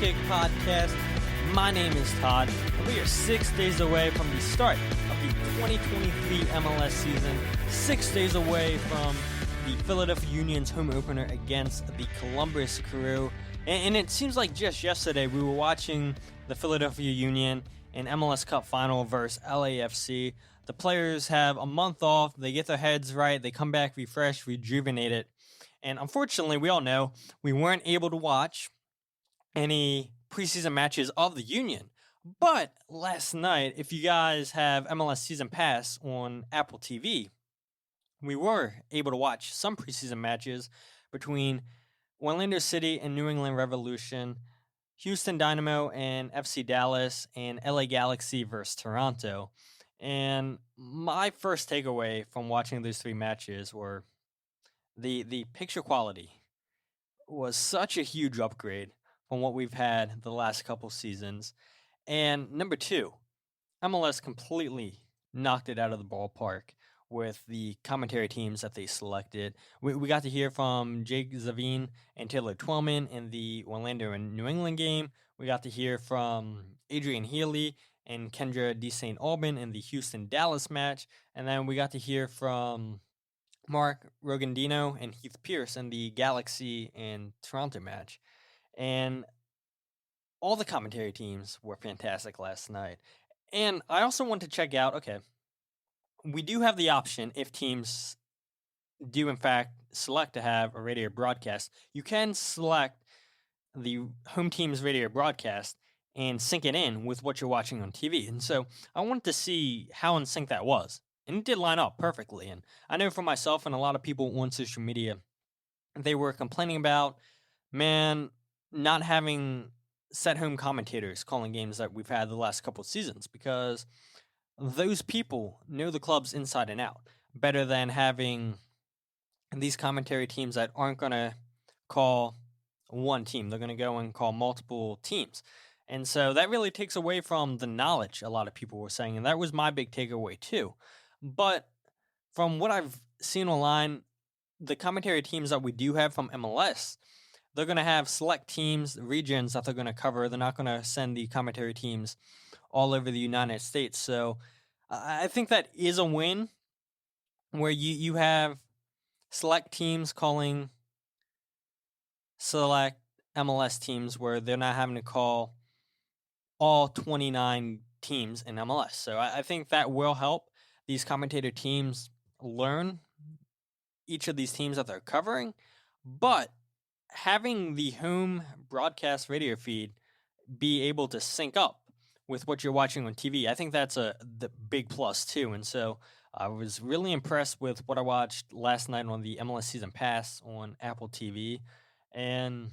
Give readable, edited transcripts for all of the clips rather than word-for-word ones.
Kick Podcast. My name is Todd, and we are 6 days away from the start of the 2023 MLS season, 6 days away from the Philadelphia Union's home opener against the Columbus Crew. And it seems like just yesterday we were watching the Philadelphia Union in MLS Cup final versus LAFC. The players have a month off, they get their heads right, they come back refreshed, rejuvenated. And unfortunately, we all know we weren't able to watch any preseason matches of the Union. But last night, if you guys have MLS Season Pass on Apple TV, we were able to watch some preseason matches between Orlando City and New England Revolution, Houston Dynamo and FC Dallas, and LA Galaxy versus Toronto. And my first takeaway from watching those three matches were the picture quality was such a huge upgrade from what we've had the last couple seasons. And number two, MLS completely knocked it out of the ballpark with the commentary teams that they selected. We got to hear from Jake Zavine and Taylor Twellman in the Orlando and New England game. We got to hear from Adrian Healy and Kendra D. St. Albin in the Houston-Dallas match. And then we got to hear from Mark Rogandino and Heath Pierce in the Galaxy and Toronto match. And all the commentary teams were fantastic last night. And I also want to check out, we do have the option, if teams do in fact select to have a radio broadcast, you can select the home team's radio broadcast and sync it in with what you're watching on TV. And so I wanted to see how in sync that was. And it did line up perfectly. And I know for myself and a lot of people on social media, they were complaining about, not having set home commentators calling games that we've had the last couple of seasons, because those people know the clubs inside and out better than having these commentary teams that aren't going to call one team. They're going to go and call multiple teams. And so that really takes away from the knowledge a lot of people were saying. And that was my big takeaway too. But from what I've seen online, the commentary teams that we do have from MLS, they're going to have select teams, regions that they're going to cover. They're not going to send the commentary teams all over the United States. So I think that is a win where you have select teams calling select MLS teams where they're not having to call all 29 teams in MLS. So I think that will help these commentator teams learn each of these teams that they're covering. But having the home broadcast radio feed be able to sync up with what you're watching on TV, I think that's the big plus too. And so I was really impressed with what I watched last night on the MLS Season Pass on Apple TV. And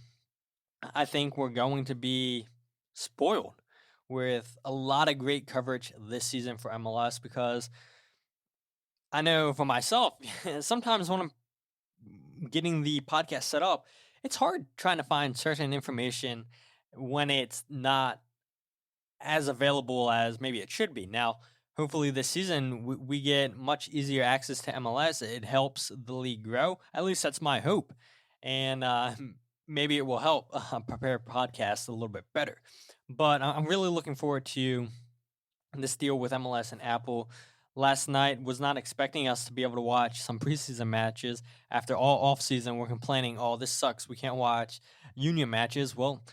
I think we're going to be spoiled with a lot of great coverage this season for MLS, because I know for myself, sometimes when I'm getting the podcast set up, it's hard trying to find certain information when it's not as available as maybe it should be. Now, hopefully this season we get much easier access to MLS. It helps the league grow. At least that's my hope. And maybe it will help prepare podcasts a little bit better. But I'm really looking forward to this deal with MLS and Apple. Last night was not expecting us to be able to watch some preseason matches. After all offseason, we're complaining, oh, this sucks, we can't watch Union matches. Well,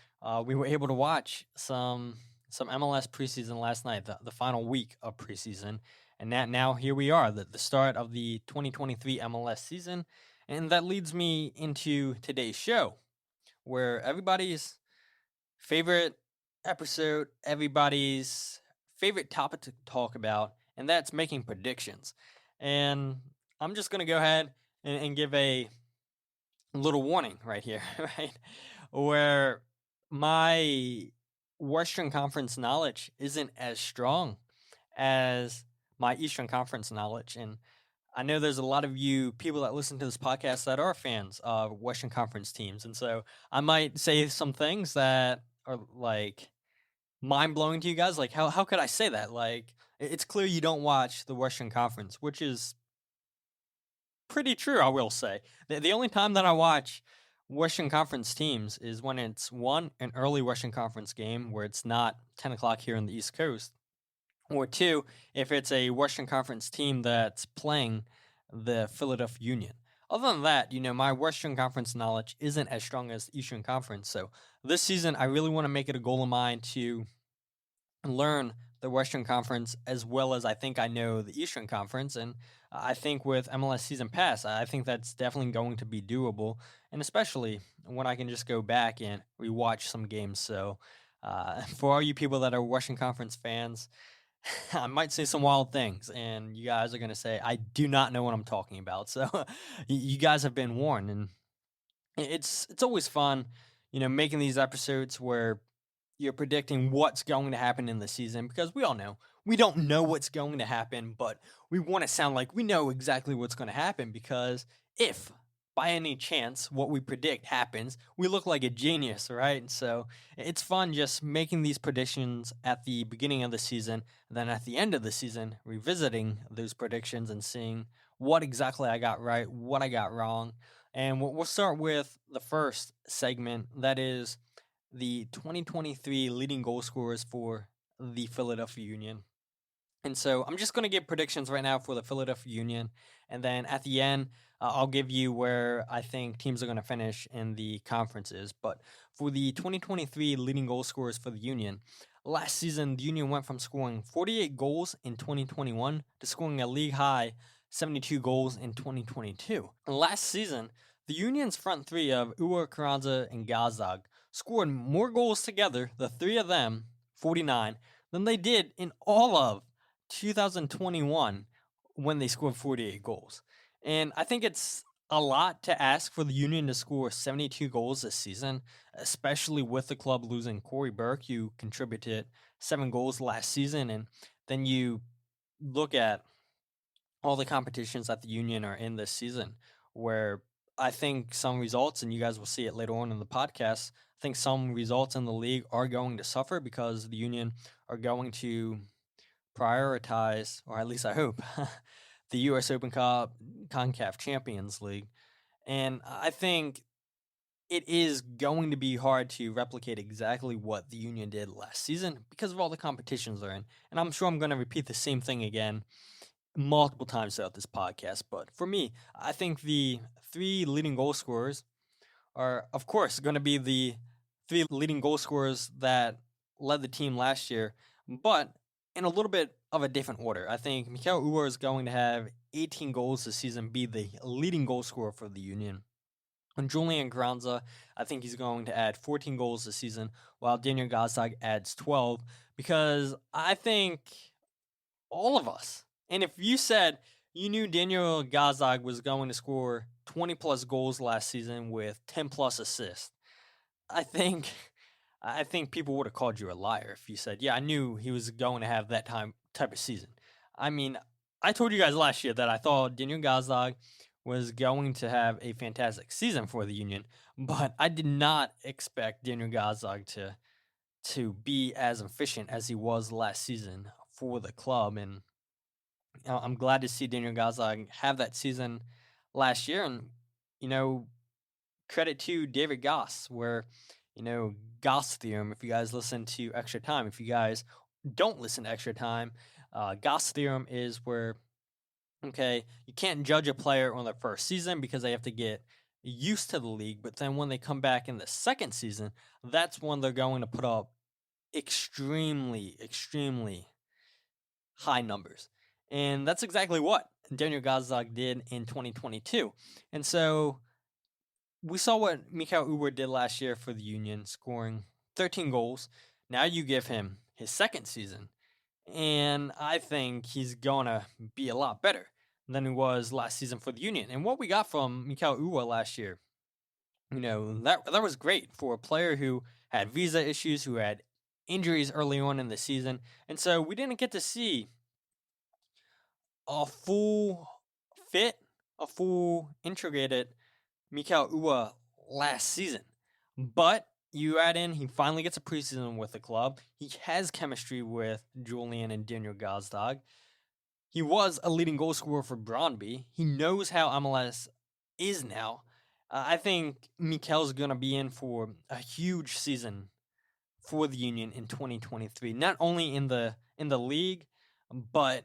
we were able to watch some MLS preseason last night, the final week of preseason. And now here we are, the start of the 2023 MLS season. And that leads me into today's show, where everybody's favorite episode, everybody's favorite topic to talk about, and that's making predictions. And I'm just going to go ahead and give a little warning right here, right? Where my Western Conference knowledge isn't as strong as my Eastern Conference knowledge. And I know there's a lot of you people that listen to this podcast that are fans of Western Conference teams. And so I might say some things that are like mind-blowing to you guys. Like, how could I say that? Like, it's clear you don't watch the Western Conference, which is pretty true, I will say. The only time that I watch Western Conference teams is when it's one, an early Western Conference game where it's not 10 o'clock here on the East Coast, or two, if it's a Western Conference team that's playing the Philadelphia Union. Other than that, my Western Conference knowledge isn't as strong as the Eastern Conference. So this season, I really want to make it a goal of mine to learn the Western Conference as well as I think I know the Eastern Conference. And I think with MLS Season Pass, I think that's definitely going to be doable. And especially when I can just go back and rewatch some games. So for all you people that are Western Conference fans, I might say some wild things, and you guys are going to say, I do not know what I'm talking about. So you guys have been warned. And it's always fun, making these episodes where you're predicting what's going to happen in the season because we all know we don't know what's going to happen, but we want to sound like we know exactly what's going to happen because if by any chance what we predict happens, we look like a genius, right? And so it's fun just making these predictions at the beginning of the season, then at the end of the season, revisiting those predictions and seeing what exactly I got right, what I got wrong. And we'll start with the first segment that is the 2023 leading goal scorers for the Philadelphia Union. And so I'm just going to give predictions right now for the Philadelphia Union. And then at the end, I'll give you where I think teams are going to finish in the conferences. But for the 2023 leading goal scorers for the Union, last season, the Union went from scoring 48 goals in 2021 to scoring a league high 72 goals in 2022. Last season, the Union's front three of Uwa, Carranza, and Gazdag scored more goals together, the three of them, 49, than they did in all of 2021 when they scored 48 goals. And I think it's a lot to ask for the Union to score 72 goals this season, especially with the club losing Corey Burke, who contributed 7 goals last season. And then you look at all the competitions that the Union are in this season, where I think some results, and you guys will see it later on in the podcast, I think some results in the league are going to suffer because the Union are going to prioritize, or at least I hope, the U.S. Open Cup CONCACAF Champions League. And I think it is going to be hard to replicate exactly what the Union did last season because of all the competitions they're in. And I'm sure I'm going to repeat the same thing again multiple times throughout this podcast. But for me, I think the three leading goal scorers are, of course, going to be the three leading goal scorers that led the team last year, but in a little bit of a different order. I think Mikael Uhre is going to have 18 goals this season, be the leading goal scorer for the Union. And Julian Carranza, I think he's going to add 14 goals this season, while Daniel Gazdag adds 12, because I think all of us, and if you said you knew Daniel Gazdag was going to score 20 plus goals last season with 10 plus assists, I think people would have called you a liar if you said, "Yeah, I knew he was going to have that type of season." I mean, I told you guys last year that I thought Daniel Gazdag was going to have a fantastic season for the Union, but I did not expect Daniel Gazdag to be as efficient as he was last season for the club. And I'm glad to see Daniel Gazdag have that season last year. And credit to David Goss, where Goss theorem. If you guys listen to Extra Time, if you guys don't listen to Extra Time, Goss theorem is where you can't judge a player on their first season because they have to get used to the league, but then when they come back in the second season, that's when they're going to put up extremely high numbers. And that's exactly what Daniel Gazdag did in 2022. And so we saw what Mikael Uhre did last year for the Union, scoring 13 goals. Now you give him his second season, and I think he's going to be a lot better than he was last season for the Union. And what we got from Mikael Uhre last year, that was great for a player who had visa issues, who had injuries early on in the season. And so we didn't get to see a full integrated Mikael Uhre last season. But you add in, he finally gets a preseason with the club. He has chemistry with Julian and Daniel Gazdag. He was a leading goal scorer for Brøndby. He knows how MLS is now. I think Mikel's going to be in for a huge season for the Union in 2023. Not only in the league, but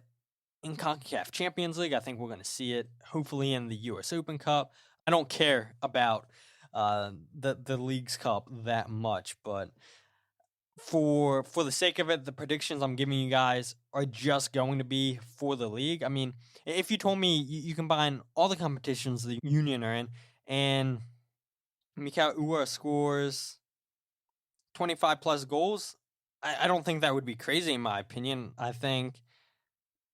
in CONCACAF Champions League. I think we're going to see it. Hopefully in the U.S. Open Cup. I don't care about the League's Cup that much, but for the sake of it, the predictions I'm giving you guys are just going to be for the league. I mean, if you told me you combine all the competitions the Union are in, and Mikau Ua scores 25 plus goals, I don't think that would be crazy in my opinion. I think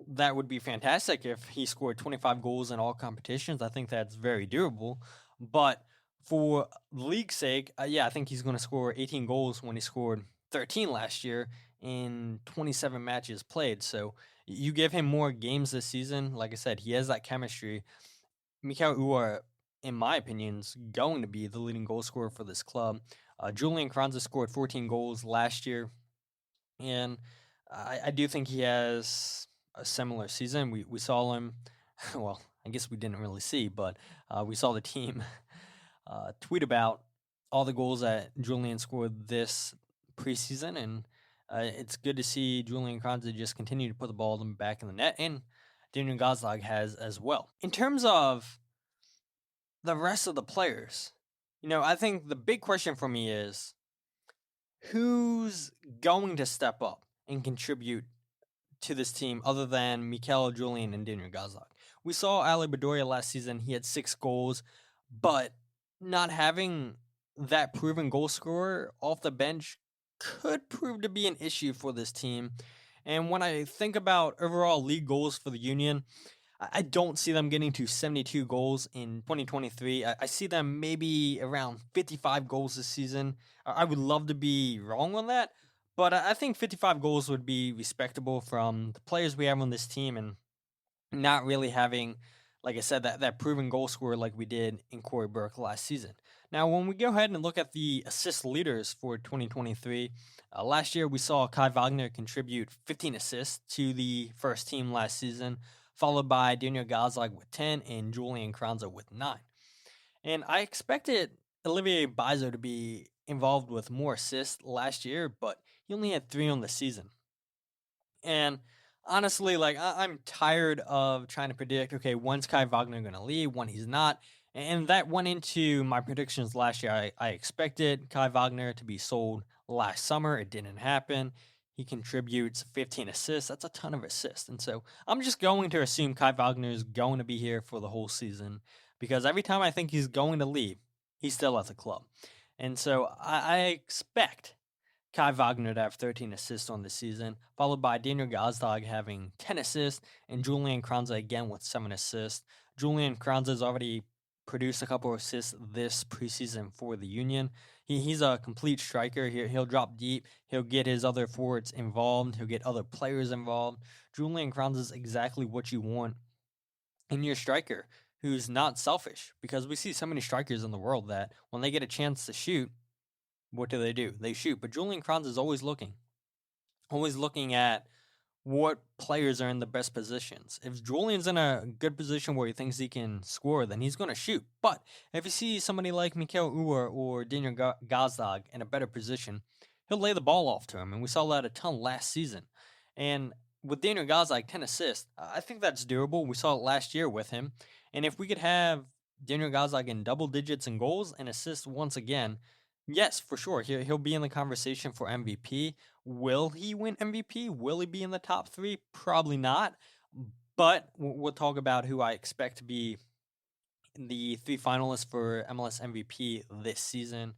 that would be fantastic if he scored 25 goals in all competitions. I think that's very doable. But for the league's sake, yeah, I think he's going to score 18 goals when he scored 13 last year in 27 matches played. So you give him more games this season. Like I said, he has that chemistry. Mikau Ua, in my opinion, is going to be the leading goal scorer for this club. Julian Kranza scored 14 goals last year. And I do think he has a similar season. We saw him, well, I guess we didn't really see, but we saw the team tweet about all the goals that Julian scored this preseason, and it's good to see Julian Kranza just continue to put the ball back in the net, and Daniel Gazdag has as well. In terms of the rest of the players, I think the big question for me is who's going to step up and contribute to this team other than Mikel, Julian, and Daniel Gazdag. We saw Ali Bedoya last season. He had 6 goals, but not having that proven goal scorer off the bench could prove to be an issue for this team. And when I think about overall league goals for the Union, I don't see them getting to 72 goals in 2023. I see them maybe around 55 goals this season. I would love to be wrong on that, but I think 55 goals would be respectable from the players we have on this team and not really having, like I said, that proven goal scorer like we did in Corey Burke last season. Now, when we go ahead and look at the assist leaders for 2023, last year we saw Kai Wagner contribute 15 assists to the first team last season, followed by Daniel Gazdag with 10 and Julian Kranza with 9. And I expected Olivier Bizo to be involved with more assists last year, but he only had 3 on the season. And honestly, I'm tired of trying to predict, okay, when's Kai Wagner going to leave, when he's not. And that went into my predictions last year. I expected Kai Wagner to be sold last summer. It didn't happen. He contributes 15 assists. That's a ton of assists. And so I'm just going to assume Kai Wagner is going to be here for the whole season because every time I think he's going to leave, he's still at the club. And so I expect Kai Wagner to have 13 assists on the season, followed by Daniel Gazdag having 10 assists and Julian Kranza again with 7 assists. Julian Kranza has already produced a couple of assists this preseason for the Union. He's a complete striker. He'll drop deep. He'll get his other forwards involved. He'll get other players involved. Julian Kranza is exactly what you want in your striker who's not selfish, because we see so many strikers in the world that when they get a chance to shoot, what do? They shoot. But Julian Kranza is always looking at what players are in the best positions. If Julian's in a good position where he thinks he can score, then he's going to shoot. But if you see somebody like Mikel Ua or Daniel Gazdag in a better position, he'll lay the ball off to him. And we saw that a ton last season. And with Daniel Gazdag, 10 assists, I think that's doable. We saw it last year with him. And if we could have Daniel Gazdag in double digits in goals and assists once again, yes, for sure. He'll be in the conversation for MVP. Will he win MVP? Will he be in the top 3? Probably not. But we'll talk about who I expect to be the 3 finalists for MLS MVP this season.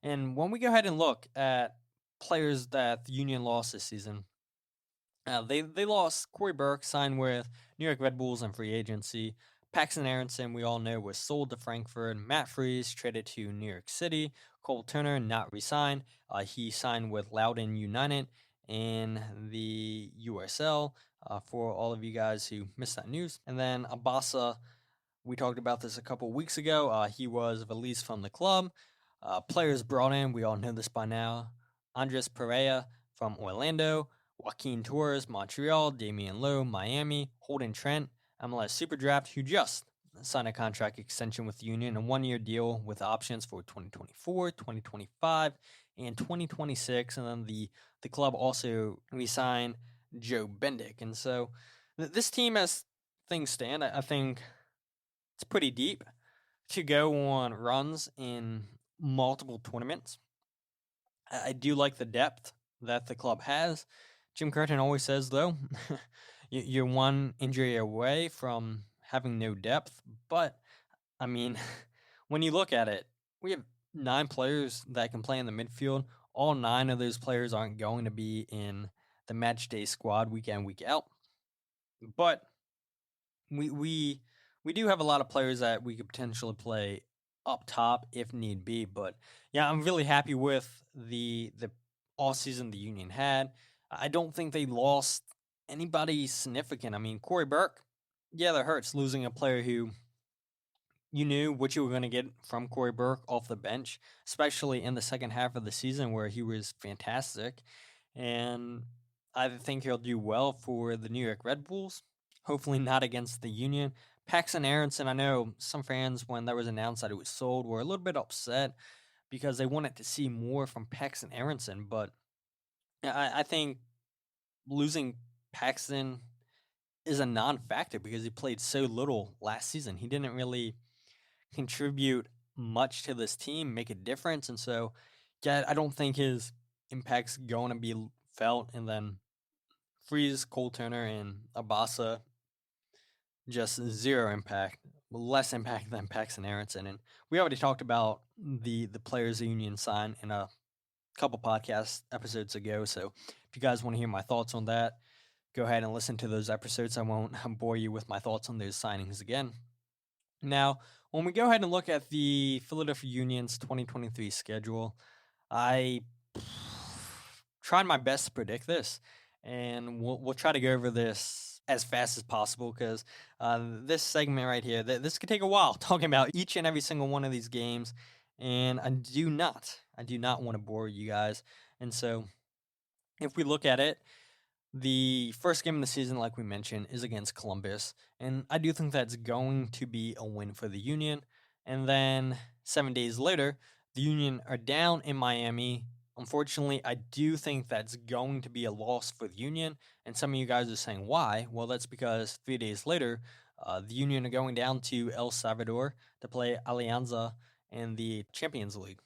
And when we go ahead and look at players that the Union lost this season, they lost Corey Burke, signed with New York Red Bulls in free agency. Paxton Aronson, we all know, was sold to Frankfurt. Matt Freese traded to New York City. Cole Turner not re-signed. He signed with Loudoun United in the USL, for all of you guys who missed that news. And then Abasa, we talked about this a couple weeks ago. He was released from the club. Players brought in, we all know this by now. Andres Pereira from Orlando. Joaquin Torres, Montreal. Damian Lowe, Miami. Holden Trent, MLS Super Draft, who just signed a contract extension with the Union, a 1-year deal with options for 2024, 2025, and 2026. And then the club also re-signed Joe Bendick. And so this team, as things stand, I think it's pretty deep to go on runs in multiple tournaments. I do like the depth that the club has. Jim Curtin always says, though, you're one injury away from having no depth. But, I mean, when you look at it, we have 9 players that can play in the midfield. All 9 of those players aren't going to be in the match day squad week in, week out. But we do have a lot of players that we could potentially play up top if need be. But yeah, I'm really happy with the all season the Union had. I don't think they lost anybody significant. I mean, Corey Burke, yeah, that hurts losing a player who you knew what you were going to get from Corey Burke off the bench, especially in the second half of the season where he was fantastic. And I think he'll do well for the New York Red Bulls. Hopefully not against the Union. Paxton Aronson, I know some fans, when that was announced that it was sold, were a little bit upset because they wanted to see more from Paxton Aronson. But I think losing Paxton is a non-factor because he played so little last season. He didn't really contribute much to this team, make a difference. And so, yeah, I don't think his impact's going to be felt. And then Freeze, Cole Turner, and Abasa, just zero impact, less impact than Paxton Aronson. And we already talked about the players the Union signed in a couple podcast episodes ago. So if you guys want to hear my thoughts on that, go ahead and listen to those episodes. I won't bore you with my thoughts on those signings again. Now, when we go ahead and look at the Philadelphia Union's 2023 schedule, I tried my best to predict this, and we'll try to go over this as fast as possible because this segment right here, this could take a while talking about each and every single one of these games, and I do not want to bore you guys. And so, if we look at it, the first game of the season, like we mentioned, is against Columbus, and I do think that's going to be a win for the Union. And then 7 days later, the Union are down in Miami. Unfortunately, I do think that's going to be a loss for the Union, and some of you guys are saying, why? Well, that's because 3 days later, the Union are going down to El Salvador to play Alianza in the Champions League.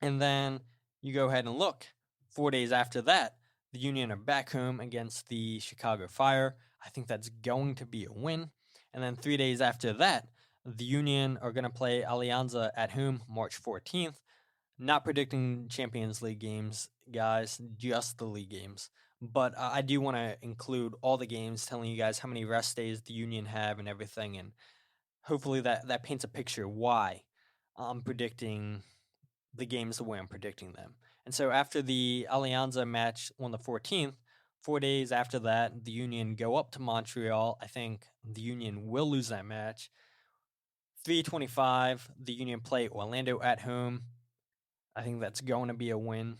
And then you go ahead and look, 4 days after that, the Union are back home against the Chicago Fire. I think that's going to be a win. And then 3 days after that, the Union are going to play Alianza at home March 14th. Not predicting Champions League games, guys, just the league games. But I do want to include all the games, telling you guys how many rest days the Union have and everything. And hopefully that paints a picture why I'm predicting the games the way I'm predicting them. And so after the Alianza match on the 14th, 4 days after that, the Union go up to Montreal. I think the Union will lose that match. 3:25, the Union play Orlando at home. I think that's going to be a win.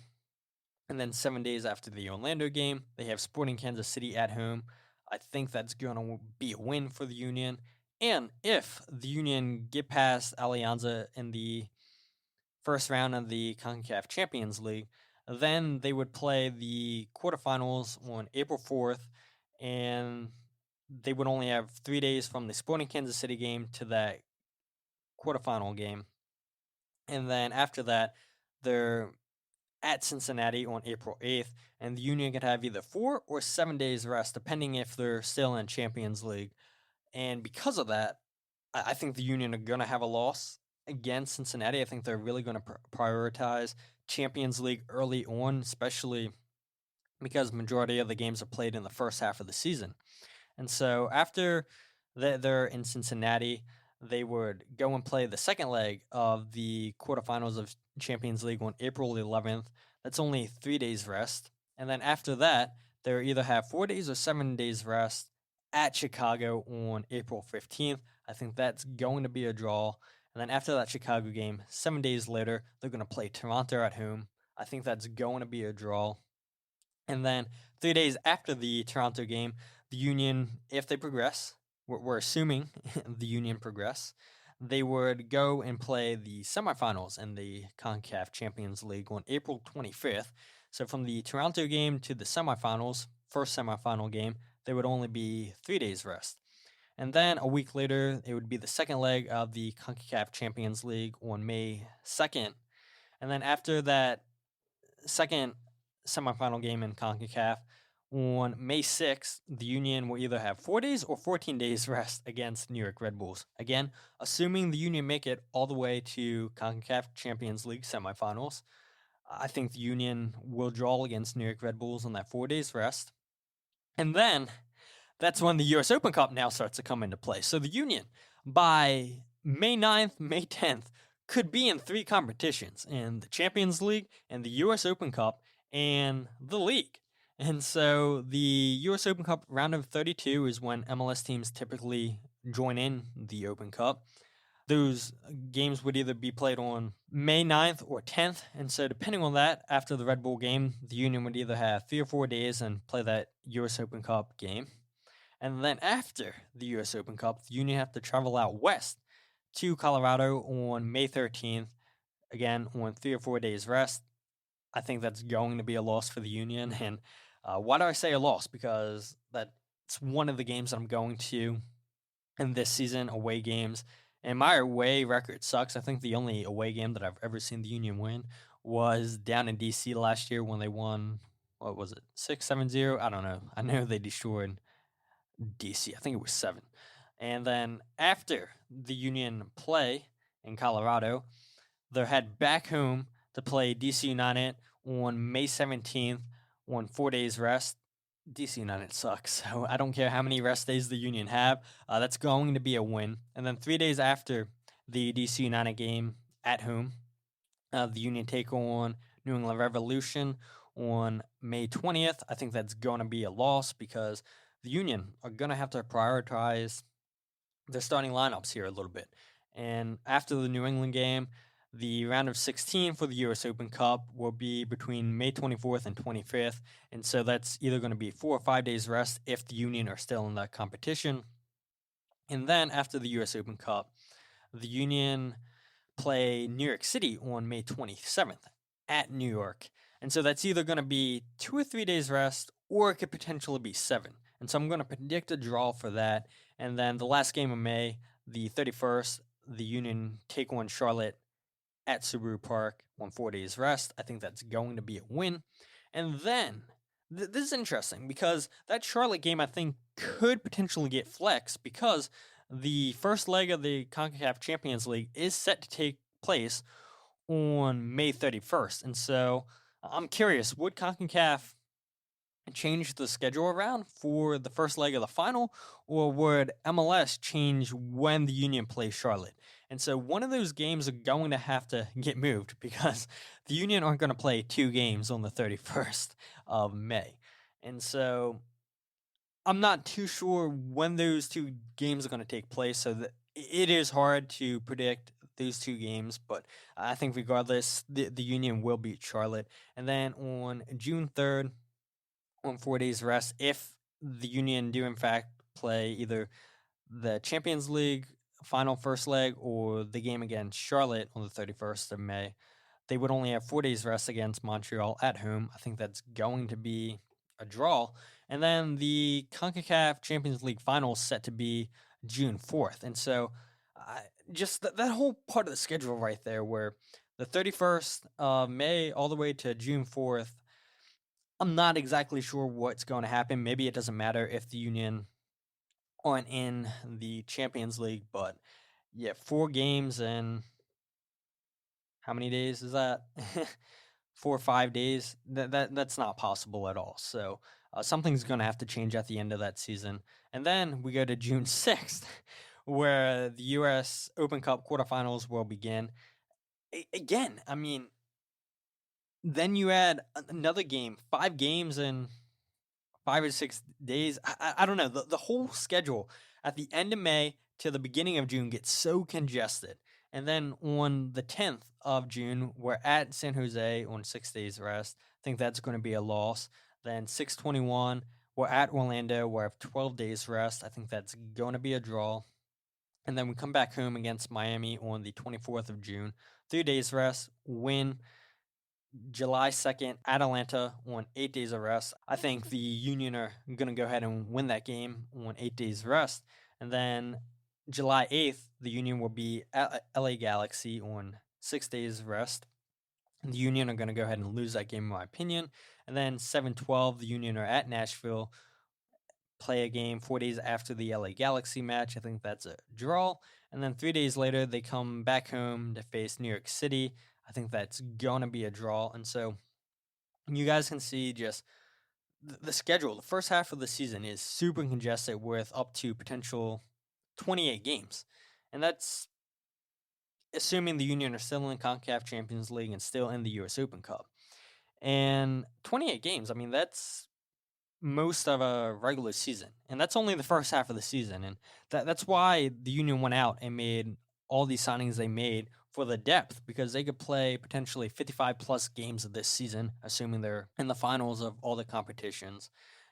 And then 7 days after the Orlando game, they have Sporting Kansas City at home. I think that's going to be a win for the Union. And if the Union get past Alianza in the first round of the CONCACAF Champions League, then they would play the quarterfinals on April 4th, and they would only have 3 days from the Sporting Kansas City game to that quarterfinal game. And then after that, they're at Cincinnati on April 8th, and the Union could have either 4 or 7 days rest, depending if they're still in Champions League. And because of that, I think the Union are going to have a loss against Cincinnati. I think they're really going to prioritize Champions League early on, especially because the majority of the games are played in the first half of the season. And so after they're in Cincinnati, they would go and play the second leg of the quarterfinals of Champions League on April 11th. That's only 3 days rest. And then after that, they'll either have 4 days or 7 days rest at Chicago on April 15th. I think that's going to be a draw. And then after that Chicago game, 7 days later, they're going to play Toronto at home. I think that's going to be a draw. And then 3 days after the Toronto game, the Union, if they progress, we're assuming the Union progress, they would go and play the semifinals in the CONCACAF Champions League on April 25th. So from the Toronto game to the semifinals, first semifinal game, there would only be 3 days rest. And then a week later, it would be the second leg of the CONCACAF Champions League on May 2nd. And then after that second semifinal game in CONCACAF, on May 6th, the Union will either have 4 days or 14 days rest against New York Red Bulls. Again, assuming the Union make it all the way to CONCACAF Champions League semifinals, I think the Union will draw against New York Red Bulls on that 4 days rest. And then that's when the US Open Cup now starts to come into play. So the Union, by May 9th, May 10th, could be in 3 competitions, in the Champions League and the US Open Cup and the league. And so the US Open Cup round of 32 is when MLS teams typically join in the Open Cup. Those games would either be played on May 9th or 10th. And so depending on that, after the Red Bull game, the Union would either have 3 or 4 days and play that US Open Cup game. And then after the US Open Cup, the Union have to travel out west to Colorado on May 13th, again on 3 or 4 days rest. I think that's going to be a loss for the Union. And why do I say a loss? Because that's one of the games that I'm going to in this season, away games. And my away record sucks. I think the only away game that I've ever seen the Union win was down in DC last year when they won, what was it, 6-7-0? I don't know. I know they destroyed DC. I think it was 7. And then after the Union play in Colorado, they're head back home to play DC United on May 17th on 4 days rest. DC United sucks, so I don't care how many rest days the Union have. That's going to be a win. And then 3 days after the DC United game at home, the Union take on New England Revolution on May 20th. I think that's going to be a loss because the Union are going to have to prioritize their starting lineups here a little bit. And after the New England game, the round of 16 for the US Open Cup will be between May 24th and 25th. And so that's either going to be 4 or 5 days rest if the Union are still in that competition. And then after the US Open Cup, the Union play New York City on May 27th at New York. And so that's either going to be 2 or 3 days rest, or it could potentially be 7. And so I'm going to predict a draw for that. And then the last game of May, the 31st, the Union take on Charlotte at Subaru Park on 4 days rest. I think that's going to be a win. And then, this is interesting because that Charlotte game I think could potentially get flexed because the first leg of the CONCACAF Champions League is set to take place on May 31st. And so I'm curious, would CONCACAF change the schedule around for the first leg of the final, or would MLS change when the Union plays Charlotte? And so one of those games are going to have to get moved because the Union aren't going to play 2 games on the 31st of May. And so I'm not too sure when those 2 games are going to take place, so that it is hard to predict those 2 games, but I think regardless, the Union will beat Charlotte. And then on June 3rd, on 4 days rest, if the Union do in fact play either the Champions League final first leg or the game against Charlotte on the 31st of May, they would only have 4 days rest against Montreal at home. I think that's going to be a draw. And then the CONCACAF Champions League final is set to be June 4th. And so just that whole part of the schedule right there where the 31st of May all the way to June 4th, I'm not exactly sure what's going to happen. Maybe it doesn't matter if the Union aren't in the Champions League, but yeah, 4 games and how many days is that? 4 or 5 days. That's not possible at all. So something's going to have to change at the end of that season. And then we go to June 6th, where the U.S. Open Cup quarterfinals will begin. Again, I mean, then you add another game, 5 games in 5 or 6 days. I don't know. The whole schedule at the end of May to the beginning of June gets so congested. And then on the 10th of June, we're at San Jose on 6 days rest. I think that's going to be a loss. Then 6/21, We're at Orlando. We have 12 days rest. I think that's going to be a draw. And then we come back home against Miami on the 24th of June. 3 days rest, win. July 2nd at Atlanta on 8 days of rest. I think the Union are going to go ahead and win that game on 8 days rest. And then July 8th, the Union will be at LA Galaxy on 6 days rest. The Union are going to go ahead and lose that game, in my opinion. And then 7/12, the Union are at Nashville, play a game 4 days after the LA Galaxy match. I think that's a draw. And then 3 days later, they come back home to face New York City. I think that's going to be a draw. And so you guys can see just the schedule. The first half of the season is super congested with up to potential 28 games. And that's assuming the Union are still in the CONCACAF Champions League and still in the US Open Cup. And 28 games, I mean, that's most of a regular season. And that's only the first half of the season. And that's why the Union went out and made all these signings they made for the depth, because they could play potentially 55 plus games of this season, assuming they're in the finals of all the competitions.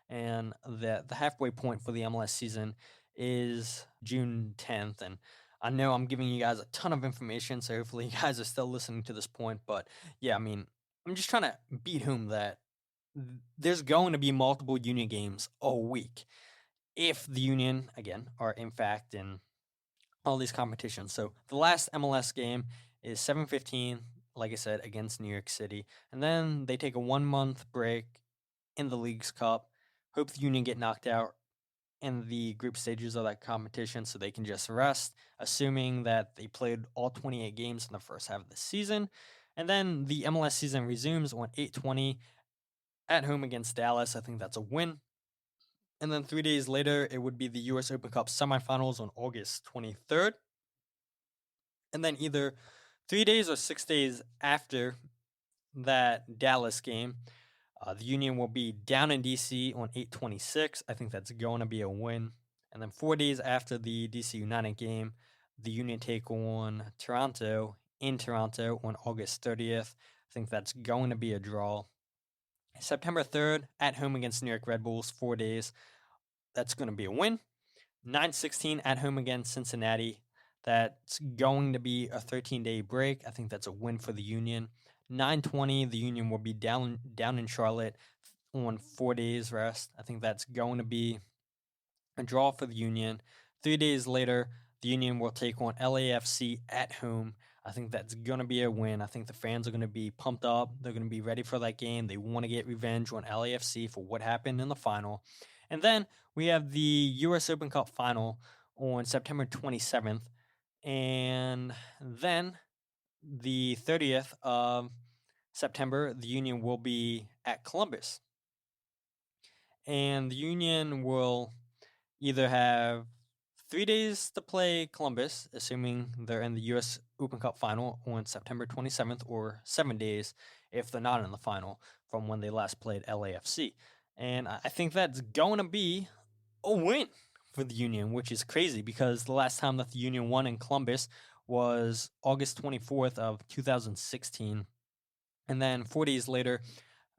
And the halfway point for the MLS season is June 10th. And I know I'm giving you guys a ton of information, so hopefully you guys are still listening to this point. But yeah, I mean, I'm just trying to beat home that there's going to be multiple Union games a week if the Union, again, are in fact in all these competitions. So the last MLS game is 7/15, like I said, against New York City. And then they take a 1 month break in the Leagues Cup. Hope the Union get knocked out in the group stages of that competition so they can just rest, assuming that they played all 28 games in the first half of the season. And then the MLS season resumes on 8/20 at home against Dallas. I think that's a win. And then 3 days later, it would be the US Open Cup semifinals on August 23rd. And then either 3 days or 6 days after that Dallas game, the Union will be down in DC on 8/26. I think that's going to be a win. And then 4 days after the DC United game, the Union take on Toronto in Toronto on August 30th. I think that's going to be a draw. September 3rd, at home against New York Red Bulls, 4 days. That's going to be a win. 9/16 at home against Cincinnati. That's going to be a 13-day break. I think that's a win for the Union. 9/20, the Union will be down in Charlotte on 4 days rest. I think that's going to be a draw for the Union. 3 days later, the Union will take on LAFC at home. I think that's going to be a win. I think the fans are going to be pumped up. They're going to be ready for that game. They want to get revenge on LAFC for what happened in the final. And then we have the US Open Cup final on September 27th. And then the 30th of September, the Union will be at Columbus. And the Union will either have 3 days to play Columbus, assuming they're in the US Open Cup final on September 27th, or 7 days if they're not in the final from when they last played LAFC. And I think that's going to be a win for the Union, which is crazy because the last time that the Union won in Columbus was August 24th of 2016. And then 4 days later,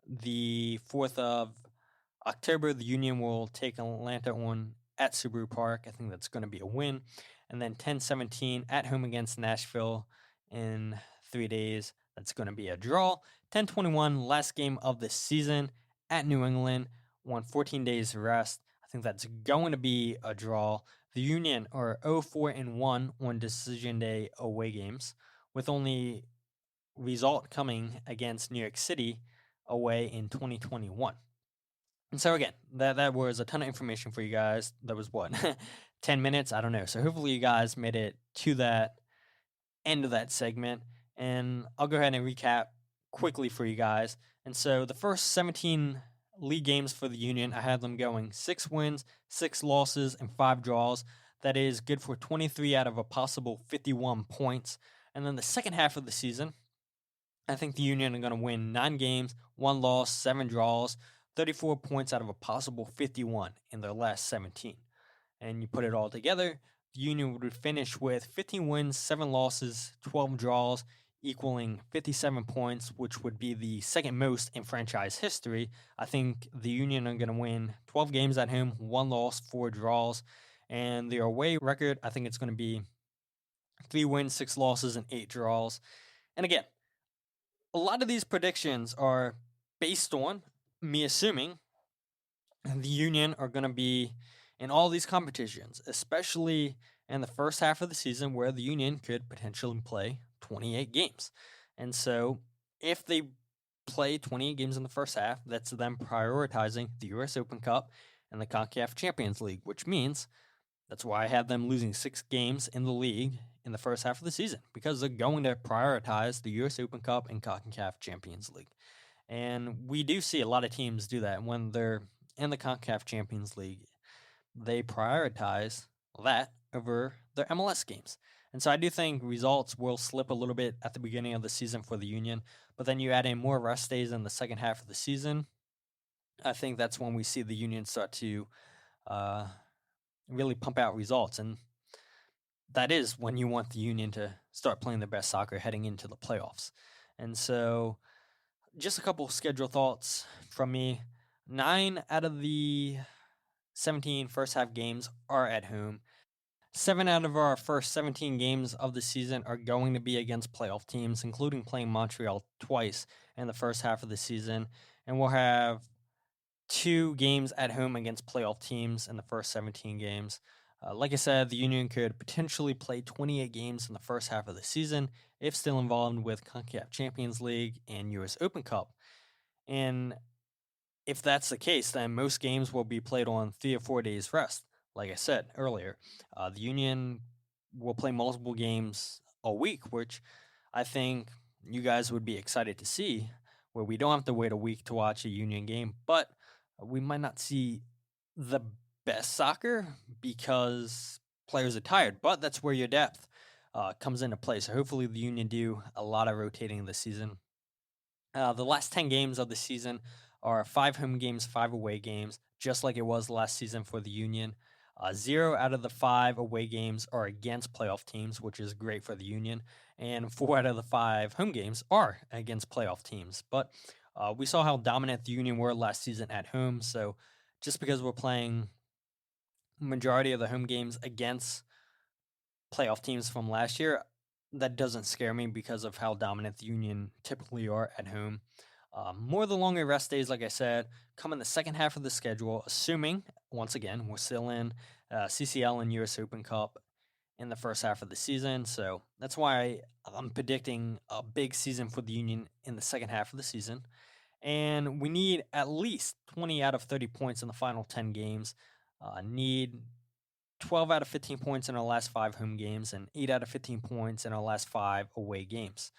the 4th of October, the Union will take Atlanta on at Subaru Park. I think that's going to be a win. And then 10/17 at home against Nashville in 3 days. That's going to be a draw. 10/21, last game of the season at New England on 14 days rest. I think that's going to be a draw. The Union are 0-4-1 on decision day away games, with only result coming against New York City away in 2021. And so again, that was a ton of information for you guys. That was what, 10 minutes? I don't know. So hopefully you guys made it to that end of that segment. And I'll go ahead and recap quickly for you guys. And so the first 17 league games for the Union, I had them going 6 wins, 6 losses, and 5 draws. That is good for 23 out of a possible 51 points. And then the second half of the season, I think the Union are going to win 9 games, 1 loss, 7 draws, 34 points out of a possible 51 in their last 17. And you put it all together, the Union would finish with 15 wins, 7 losses, 12 draws, equaling 57 points, which would be the second most in franchise history. I think the Union are going to win 12 games at home, 1 loss, 4 draws. And their away record, I think it's going to be 3 wins, 6 losses, and 8 draws. And again, a lot of these predictions are based on me assuming the Union are going to be in all these competitions, especially in the first half of the season where the Union could potentially play 28 games. And so if they play 28 games in the first half, that's them prioritizing the US Open Cup and the CONCACAF Champions League, which means that's why I have them losing 6 games in the league in the first half of the season, because they're going to prioritize the US Open Cup and CONCACAF Champions League. And we do see a lot of teams do that when they're in the CONCACAF Champions League. They prioritize that over their MLS games. And so I do think results will slip a little bit at the beginning of the season for the Union, but then you add in more rest days in the second half of the season. I think that's when we see the Union start to really pump out results. And that is when you want the Union to start playing their best soccer heading into the playoffs. And so just a couple of schedule thoughts from me. 9 out of the 17 first half games are at home. 7 out of our first 17 games of the season are going to be against playoff teams, including playing Montreal twice in the first half of the season. And we'll have 2 games at home against playoff teams in the first 17 games. Like I said, the Union could potentially play 28 games in the first half of the season if still involved with CONCACAF Champions League and US Open Cup. And if that's the case, then most games will be played on 3 or 4 days rest. Like I said earlier, the Union will play multiple games a week, which I think you guys would be excited to see, where we don't have to wait a week to watch a Union game, but we might not see the best soccer because players are tired, but that's where your depth comes into play. So hopefully the Union do a lot of rotating this season. The last 10 games of the season are 5 home games, 5 away games, just like it was last season for the Union. 0 out of the 5 away games are against playoff teams, which is great for the Union. And 4 out of the 5 home games are against playoff teams. But we saw how dominant the Union were last season at home. So just because we're playing majority of the home games against playoff teams from last year, that doesn't scare me because of how dominant the Union typically are at home. More of the longer rest days, like I said, come in the second half of the schedule, assuming, once again, we're still in CCL and US Open Cup in the first half of the season. So that's why I'm predicting a big season for the Union in the second half of the season. And we need at least 20 out of 30 points in the final 10 games. Need 12 out of 15 points in our last 5 home games and 8 out of 15 points in our last 5 away games.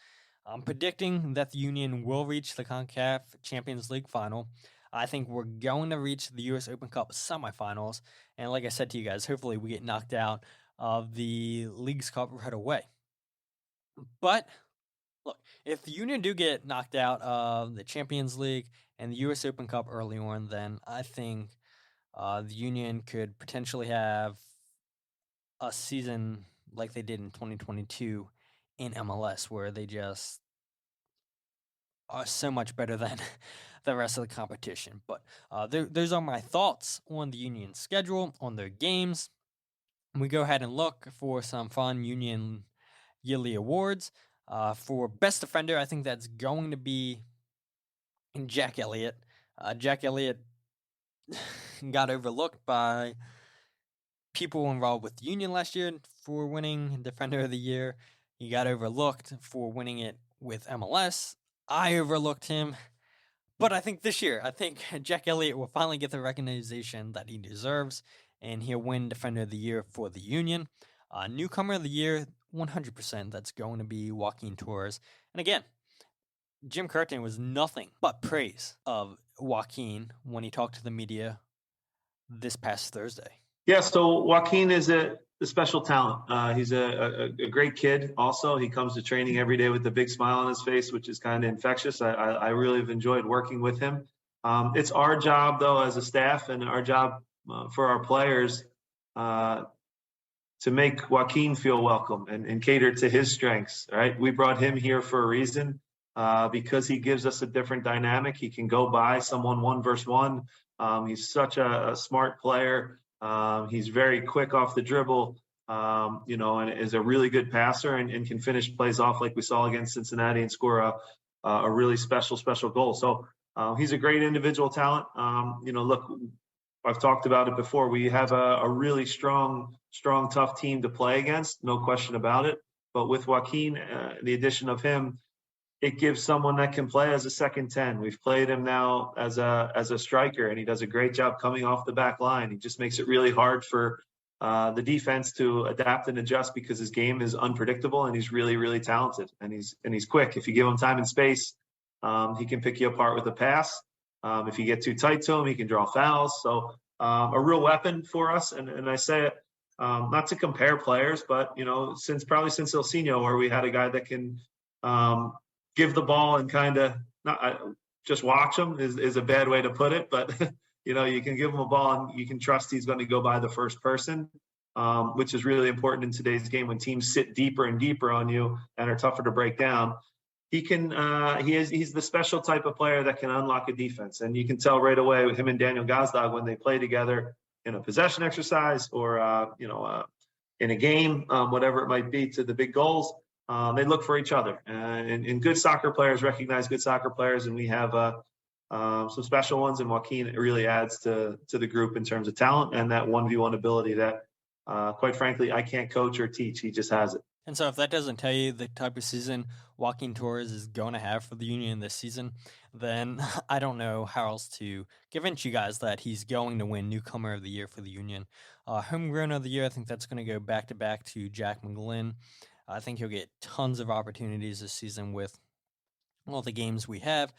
I'm predicting that the Union will reach the CONCACAF Champions League final. I think we're going to reach the US Open Cup semifinals. And like I said to you guys, hopefully we get knocked out of the Leagues Cup right away. But look, if the Union do get knocked out of the Champions League and the US Open Cup early on, then I think the Union could potentially have a season like they did in 2022 in MLS, where they just are so much better than the rest of the competition. But those are my thoughts on the Union schedule, on their games. We go ahead and look for some fun Union yearly awards. For best defender, I think that's going to be Jack Elliott. Jack Elliott got overlooked by people involved with the Union last year for winning Defender of the Year. He got overlooked for winning it with MLS. I overlooked him. But I think this year, Jack Elliott will finally get the recognition that he deserves, and he'll win Defender of the Year for the Union. Newcomer of the Year, 100%, that's going to be Joaquin Torres. And again, Jim Curtin was nothing but praise of Joaquin when he talked to the media this past Thursday. Yeah, so Joaquin is a special talent. He's a great kid also. He comes to training every day with a big smile on his face, which is kind of infectious. I really have enjoyed working with him. It's our job, though, as a staff, and our job for our players to make Joaquin feel welcome and cater to his strengths. Right, we brought him here for a reason, because he gives us a different dynamic. He can go by someone 1 versus 1. He's such a smart player. He's very quick off the dribble. And is a really good passer and can finish plays off like we saw against Cincinnati and score a really special goal. So he's a great individual talent. Look, I've talked about it before. We have a really strong, tough team to play against, no question about it. But with Joaquin, the addition of him, it gives someone that can play as a second 10. We've played him now as a striker, and he does a great job coming off the back line. He just makes it really hard for the defense to adapt and adjust because his game is unpredictable, and he's really, really talented, and he's quick. If you give him time and space, he can pick you apart with a pass. If you get too tight to him, he can draw fouls. So a real weapon for us. And I say it not to compare players, but since Ilsinho, where we had a guy that can give the ball and kind of not just watch him is a bad way to put it, but you can give him a ball and you can trust he's going to go by the first person, which is really important in today's game when teams sit deeper and deeper on you and are tougher to break down. He's the special type of player that can unlock a defense, and you can tell right away with him and Daniel Gazdag when they play together in a possession exercise or in a game, whatever it might be, to the big goals. They look for each other, and good soccer players recognize good soccer players, and we have some special ones. And Joaquin really adds to the group in terms of talent and that 1v1 ability that, quite frankly, I can't coach or teach. He just has it. And so if that doesn't tell you the type of season Joaquin Torres is going to have for the Union this season, then I don't know how else to convince you guys that he's going to win Newcomer of the Year for the Union. Homegrown of the Year, I think that's going to go back-to-back to Jack McGlynn. I think he'll get tons of opportunities this season with all the games we have.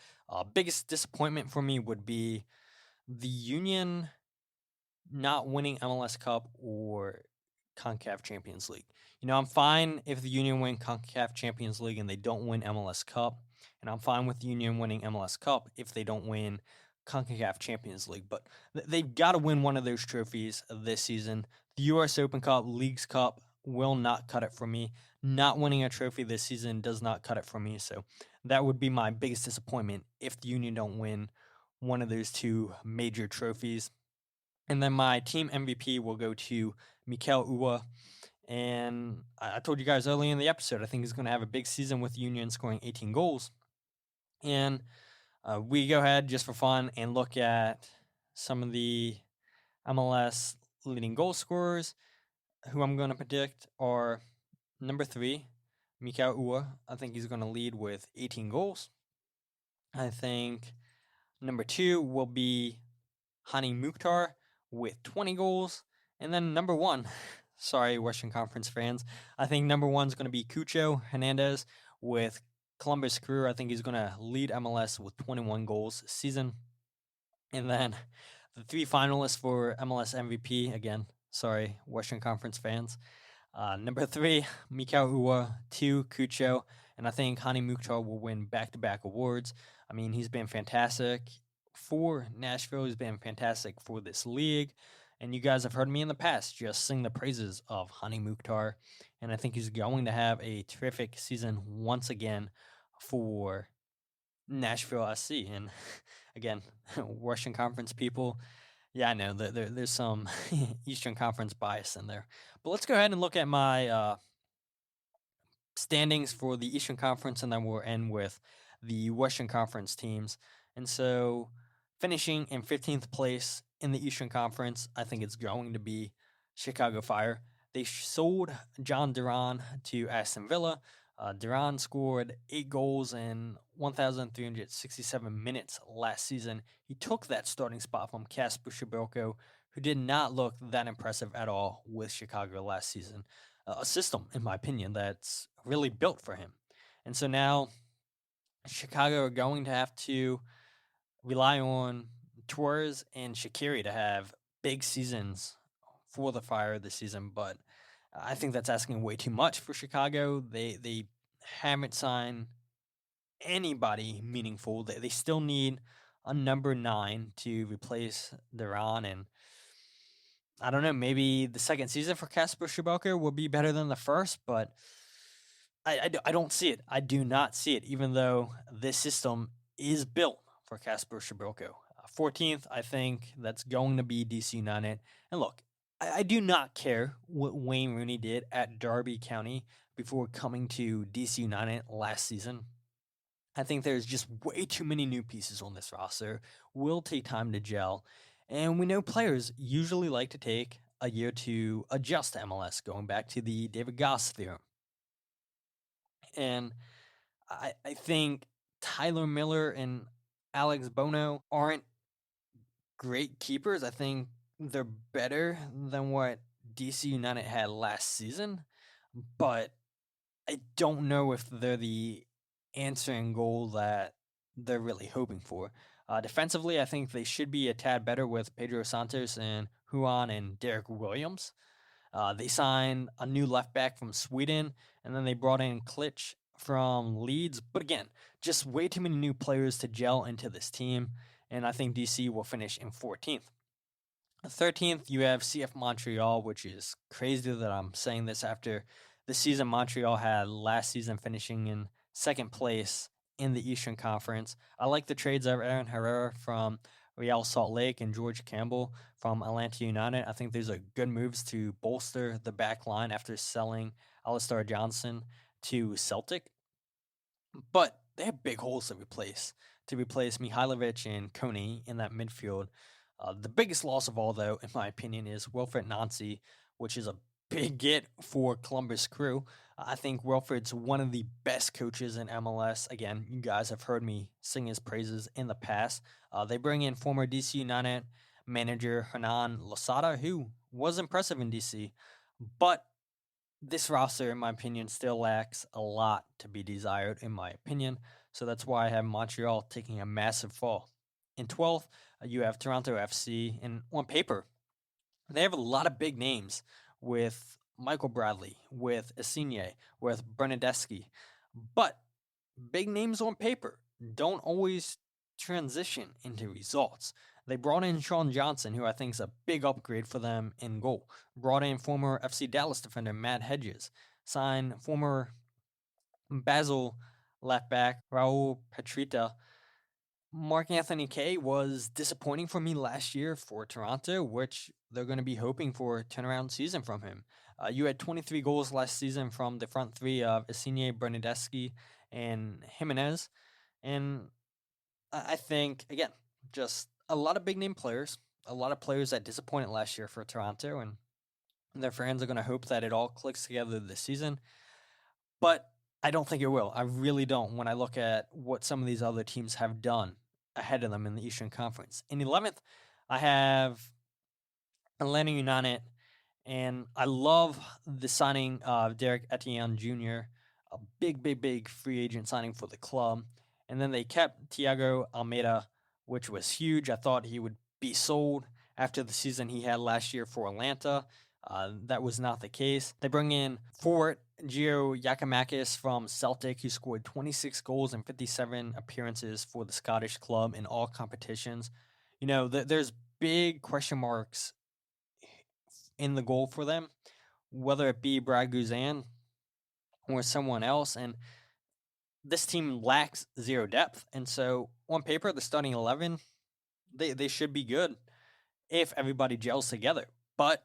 Biggest disappointment for me would be the Union not winning MLS Cup or CONCACAF Champions League. I'm fine if the Union win CONCACAF Champions League and they don't win MLS Cup, and I'm fine with the Union winning MLS Cup if they don't win CONCACAF Champions League. But they've got to win one of those trophies this season. The U.S. Open Cup, Leagues Cup will not cut it for me. Not winning a trophy this season does not cut it for me. So that would be my biggest disappointment if the Union don't win one of those two major trophies. And then my team MVP will go to Mikel Uwa. And I told you guys early in the episode, I think he's going to have a big season with the Union, scoring 18 goals. And we go ahead just for fun and look at some of the MLS leading goal scorers. Who I'm going to predict are number 3, Mikel Uwa. I think he's going to lead with 18 goals. I think number 2 will be Hani Mukhtar with 20 goals. And then number 1, sorry, Western Conference fans, I think number 1 is going to be Cucho Hernandez with Columbus Crew. I think he's going to lead MLS with 21 goals this season. And then the 3 finalists for MLS MVP, again, sorry, Western Conference fans. Number 3, Mikel Uwa. 2, Cucho. And I think Hani Mukhtar will win back-to-back awards. I mean, he's been fantastic for Nashville. He's been fantastic for this league. And you guys have heard me in the past just sing the praises of Hani Mukhtar. And I think he's going to have a terrific season once again for Nashville SC. And again, Western Conference people, yeah, I know there's some Eastern Conference bias in there. But let's go ahead and look at my standings for the Eastern Conference, and then we'll end with the Western Conference teams. And so finishing in 15th place in the Eastern Conference, I think it's going to be Chicago Fire. They sold John Duran to Aston Villa. Duran scored 8 goals in 1,367 minutes last season. He took that starting spot from Kasper Schmeichel, who did not look that impressive at all with Chicago last season. A system, in my opinion, that's really built for him. And so now Chicago are going to have to rely on Torres and Shaqiri to have big seasons for the Fire this season, but I think that's asking way too much for Chicago. They haven't signed anybody meaningful. They still need a number 9 to replace Duran, and I don't know, maybe the second season for Kasper Schmeichel will be better than the first, but I don't see it. I do not see it, even though this system is built for Kasper Schmeichel. 14th, I think that's going to be DC United. And look, I do not care what Wayne Rooney did at Derby County before coming to DC United last season. I think there's just way too many new pieces on this roster. Will take time to gel. And we know players usually like to take a year to adjust to MLS, going back to the David Goss theorem. And I think Tyler Miller and Alex Bono aren't great keepers. I think they're better than what DC United had last season, but I don't know if they're the answering goal that they're really hoping for. Defensively, I think they should be a tad better with Pedro Santos and Juan and Derek Williams. They signed a new left back from Sweden, and then they brought in Klitsch from Leeds. But again, just way too many new players to gel into this team, and I think DC will finish in 14th. 13th, you have CF Montreal, which is crazy that I'm saying this after the season Montreal had last season, finishing in second place in the Eastern Conference. I like the trades of Aaron Herrera from Real Salt Lake and George Campbell from Atlanta United. I think these are good moves to bolster the back line after selling Alistair Johnson to Celtic. But they have big holes to replace Mihailovic and Coney in that midfield. The biggest loss of all, though, in my opinion, is Wilfried Nancy, which is a big get for Columbus Crew. I think Wilfred's one of the best coaches in MLS. Again, you guys have heard me sing his praises in the past. They bring in former DC United manager Hernan Losada, who was impressive in DC, but this roster, in my opinion, still lacks a lot to be desired, in my opinion. So that's why I have Montreal taking a massive fall. In 12th, you have Toronto FC, and on paper, they have a lot of big names with Michael Bradley, with Insigne, with Bernadeschi. But big names on paper don't always transition into results. They brought in Sean Johnson, who I think is a big upgrade for them in goal. Brought in former FC Dallas defender Matt Hedges. Signed former Basel left back Raul Petrita. Mark Anthony Kaye was disappointing for me last year for Toronto, which they're going to be hoping for a turnaround season from him. You had 23 goals last season from the front three of Insigne, Bernadeschi, and Jimenez. And I think, again, just a lot of big name players, a lot of players that disappointed last year for Toronto, and their fans are going to hope that it all clicks together this season. But I don't think it will. I really don't when I look at what some of these other teams have done ahead of them in the Eastern Conference. In 11th, I have Atlanta United, and I love the signing of Derek Etienne Jr., a big free agent signing for the club. And then they kept Thiago Almeida, which was huge. I thought he would be sold after the season he had last year for Atlanta. That was not the case. They bring in forward Gio Giacomakis from Celtic, who scored 26 goals and 57 appearances for the Scottish club in all competitions. You know, there's big question marks in the goal for them, whether it be Brad Guzan or someone else. And this team lacks zero depth. And so on paper, the starting 11, they should be good if everybody gels together. But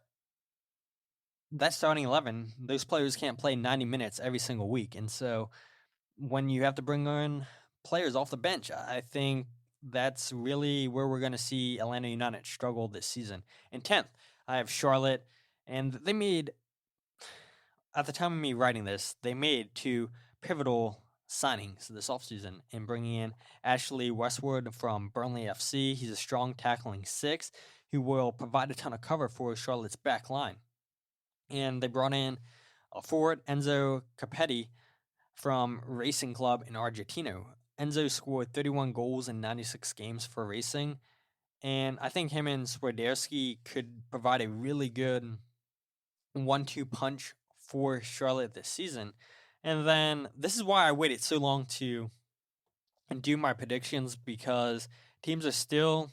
that starting 11, those players can't play 90 minutes every single week. And so when you have to bring in players off the bench, I think that's really where we're going to see Atlanta United struggle this season. In 10th, I have Charlotte, and they made, at the time of me writing this, they made two pivotal signings this offseason in bringing in Ashley Westwood from Burnley FC. He's a strong tackling six who will provide a ton of cover for Charlotte's back line. And they brought in a forward, Enzo Capetti, from Racing Club in Argentina. Enzo scored 31 goals in 96 games for Racing, and I think him and Swiderski could provide a really good 1-2 punch for Charlotte this season. And then this is why I waited so long to do my predictions, because teams are still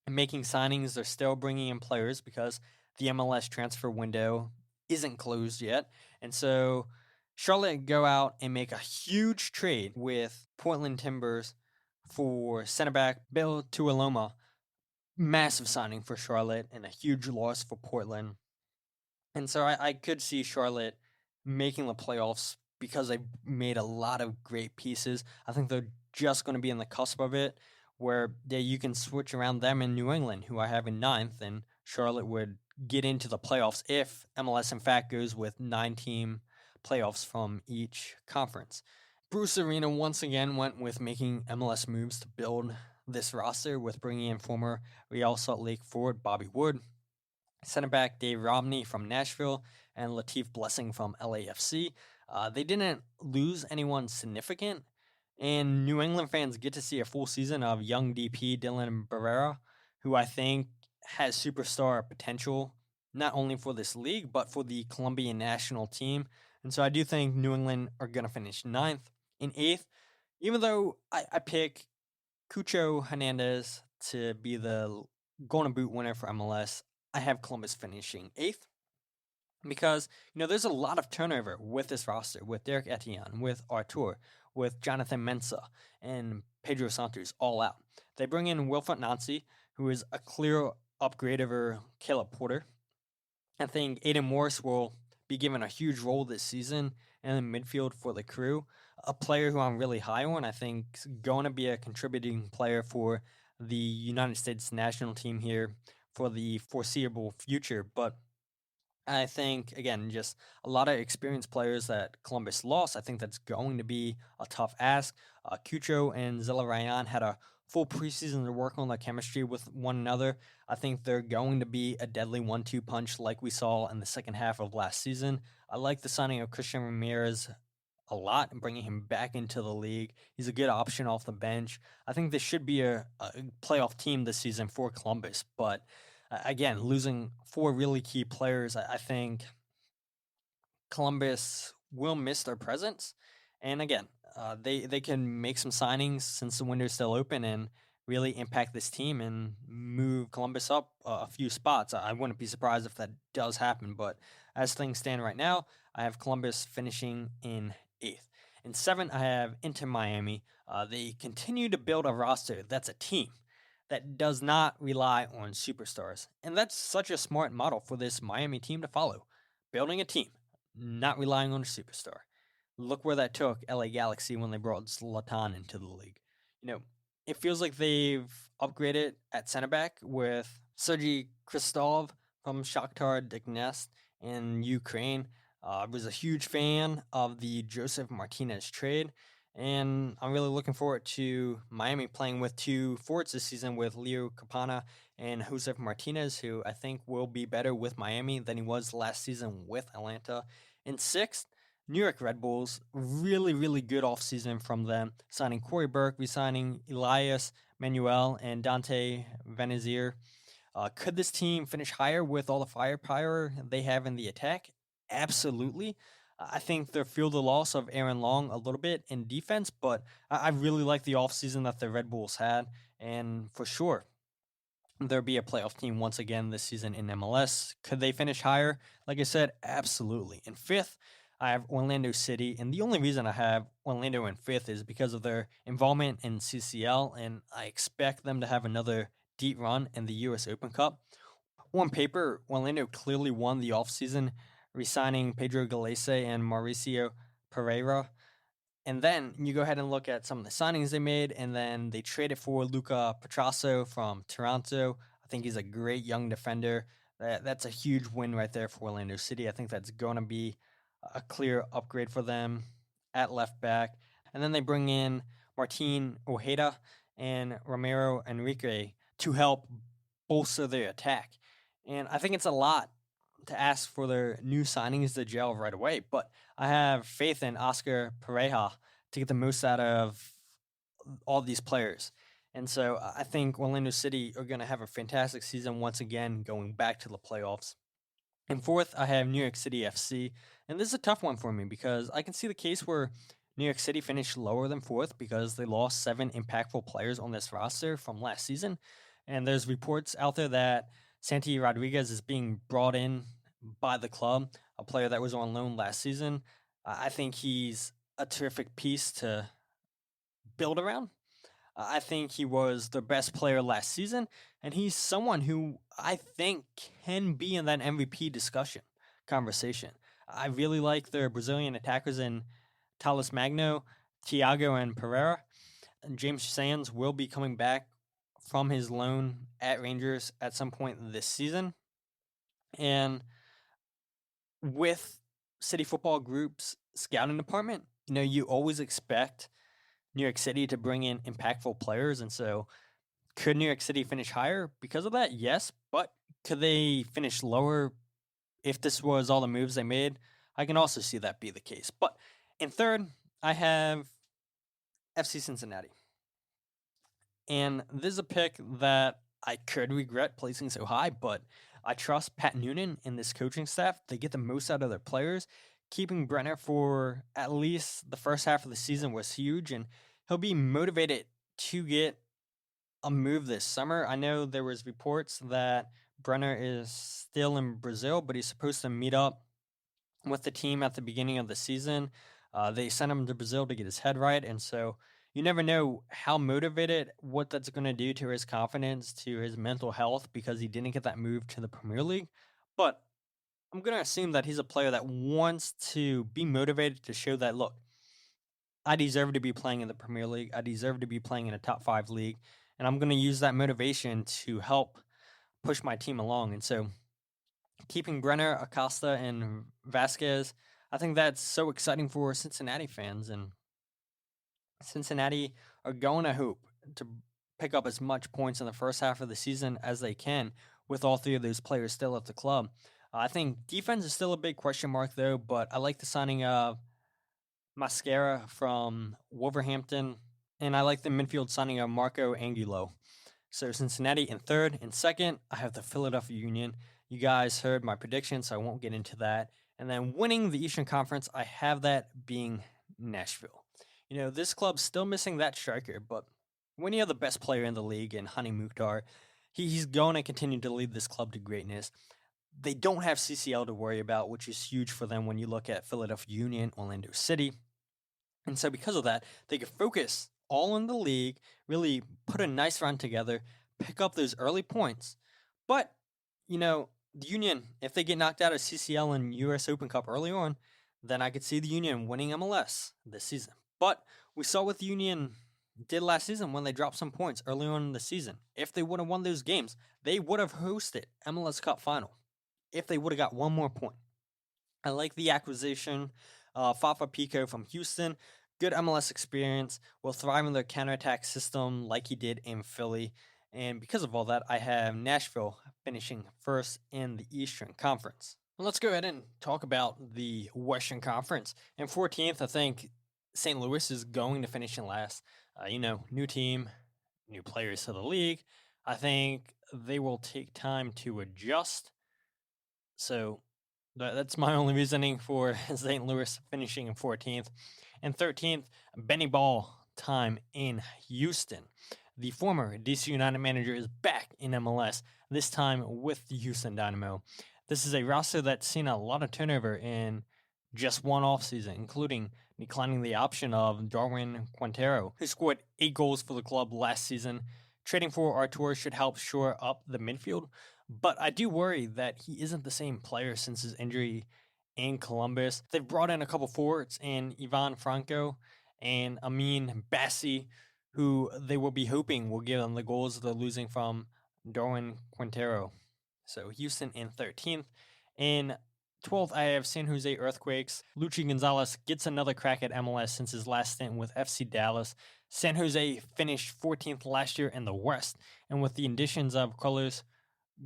making signings. They're still bringing in players because the MLS transfer window isn't closed yet. And so Charlotte go out and make a huge trade with Portland Timbers for center back Bill Tuiloma. Massive signing for Charlotte and a huge loss for Portland. And so I could see Charlotte making the playoffs because they made a lot of great pieces. I think they're just going to be in the cusp of it, where you can switch around them in New England, who I have in ninth, and Charlotte would get into the playoffs if MLS in fact goes with 9-team playoffs from each conference. Bruce Arena once again went with making MLS moves to build this roster with bringing in former Real Salt Lake forward Bobby Wood, center back Dave Romney from Nashville, and Latif Blessing from LAFC. They didn't lose anyone significant, and New England fans get to see a full season of young DP Dylan Barrera, who I think has superstar potential, not only for this league, but for the Colombian national team. And so I do think New England are going to finish ninth. In eighth, even though I pick Cucho Hernandez to be the Golden Boot winner for MLS, I have Columbus finishing eighth because, there's a lot of turnover with this roster, with Derek Etienne, with Artur, with Jonathan Mensah, and Pedro Santos all out. They bring in Wilfred Nancy, who is a clear upgrade over Caleb Porter. I think Aiden Morris will be given a huge role this season in the midfield for the Crew. A player who I'm really high on. I think is going to be a contributing player for the United States national team here for the foreseeable future. But I think, again, just a lot of experienced players that Columbus lost. I think that's going to be a tough ask. Cucho and Zilla Ryan had a full preseason to work on their chemistry with one another. I think they're going to be a deadly 1-2 punch like we saw in the second half of last season. I like the signing of Christian Ramirez a lot and bringing him back into the league. He's a good option off the bench. I think this should be a playoff team this season for Columbus, but again, losing 4 really key players, I think Columbus will miss their presence. And again, they can make some signings since the window's still open and really impact this team and move Columbus up a few spots. I wouldn't be surprised if that does happen. But as things stand right now, I have Columbus finishing in eighth. In seventh, I have Inter Miami. They continue to build a roster that's a team that does not rely on superstars. And that's such a smart model for this Miami team to follow. Building a team, not relying on a superstar. Look where that took LA Galaxy when they brought Zlatan into the league. It feels like they've upgraded at center back with Sergei Kristov from Shakhtar Donetsk in Ukraine. Was a huge fan of the Joseph Martinez trade, and I'm really looking forward to Miami playing with 2 forwards this season with Leo Capana and Joseph Martinez, who I think will be better with Miami than he was last season with Atlanta. In sixth, New York Red Bulls, really, really good offseason from them, signing Corey Burke, re-signing Elias Manuel and Dante Vanizir. Could this team finish higher with all the firepower they have in the attack? Absolutely. I think they'll feel the loss of Aaron Long a little bit in defense, but I really like the offseason that the Red Bulls had, and for sure, there'll be a playoff team once again this season in MLS. Could they finish higher? Like I said, absolutely. In fifth, I have Orlando City, and the only reason I have Orlando in fifth is because of their involvement in CCL, and I expect them to have another deep run in the U.S. Open Cup. On paper, Orlando clearly won the offseason, re-signing Pedro Galese and Mauricio Pereira. And then you go ahead and look at some of the signings they made, and then they traded for Luca Petrasso from Toronto. I think he's a great young defender. That's a huge win right there for Orlando City. I think that's going to be a clear upgrade for them at left back. And then they bring in Martin Ojeda and Ramiro Enrique to help bolster their attack. And I think it's a lot to ask for their new signings to gel right away, but I have faith in Oscar Pereja to get the most out of all these players. And so I think Orlando City are going to have a fantastic season once again, going back to the playoffs. And fourth, I have New York City FC. And this is a tough one for me because I can see the case where New York City finished lower than fourth because they lost 7 impactful players on this roster from last season. And there's reports out there that Santi Rodriguez is being brought in by the club, a player that was on loan last season. I think he's a terrific piece to build around. I think he was the best player last season, and he's someone who I think can be in that MVP discussion conversation. I really like their Brazilian attackers in Talis Magno, Thiago, and Pereira. And James Sands will be coming back from his loan at Rangers at some point this season. And with City Football Group's scouting department, you always expect New York City to bring in impactful players. And so could New York City finish higher because of that? Yes. But could they finish lower if this was all the moves they made? I can also see that be the case. But in third, I have FC Cincinnati. And this is a pick that I could regret placing so high, but I trust Pat Noonan and this coaching staff. They get the most out of their players. Keeping Brenner for at least the first half of the season was huge, and he'll be motivated to get a move this summer. I know there was reports that Brenner is still in Brazil, but he's supposed to meet up with the team at the beginning of the season. They sent him to Brazil to get his head right, and so you never know how motivated, what that's going to do to his confidence, to his mental health, because he didn't get that move to the Premier League. But I'm going to assume that he's a player that wants to be motivated to show that, look, I deserve to be playing in the Premier League. I deserve to be playing in a top 5 league. And I'm going to use that motivation to help push my team along. And so keeping Brenner, Acosta, and Vasquez, I think that's so exciting for Cincinnati fans. And Cincinnati are going to hope to pick up as much points in the first half of the season as they can with all 3 of those players still at the club. I think defense is still a big question mark, though, but I like the signing of Mascara from Wolverhampton, and I like the midfield signing of Marco Angulo. So Cincinnati in third. In second, I have the Philadelphia Union. You guys heard my predictions, so I won't get into that. And then winning the Eastern Conference, I have that being Nashville. This club's still missing that striker, but when you have the best player in the league in Hani Mukhtar, he's going to continue to lead this club to greatness. They don't have CCL to worry about, which is huge for them when you look at Philadelphia Union, Orlando City. And so because of that, they could focus all in the league, really put a nice run together, pick up those early points. But, the Union, if they get knocked out of CCL and US Open Cup early on, then I could see the Union winning MLS this season. But we saw what the Union did last season when they dropped some points early on in the season. If they would have won those games, they would have hosted MLS Cup final if they would have got one more point. I like the acquisition of Fafa Pico from Houston. Good MLS experience, will thrive in their counterattack system like he did in Philly. And because of all that, I have Nashville finishing first in the Eastern Conference. Well, let's go ahead and talk about the Western Conference. In 14th, I think St. Louis is going to finish in last. New team, new players to the league. I think they will take time to adjust. So that's my only reasoning for St. Louis finishing in 14th. And 13th, Benny Ball time in Houston. The former DC United manager is back in MLS, this time with the Houston Dynamo. This is a roster that's seen a lot of turnover in just one offseason, including declining the option of Darwin Quintero, who scored 8 goals for the club last season. Trading for Artur should help shore up the midfield, but I do worry that he isn't the same player since his injury in Columbus. They've brought in a couple forwards in Ivan Franco and Amin Bassi, who they will be hoping will give them the goals they're losing from Darwin Quintero. So Houston in 13th. In 12th, I have San Jose Earthquakes. Luchi Gonzalez gets another crack at MLS since his last stint with FC Dallas. San Jose finished 14th last year in the West, and with the additions of Carlos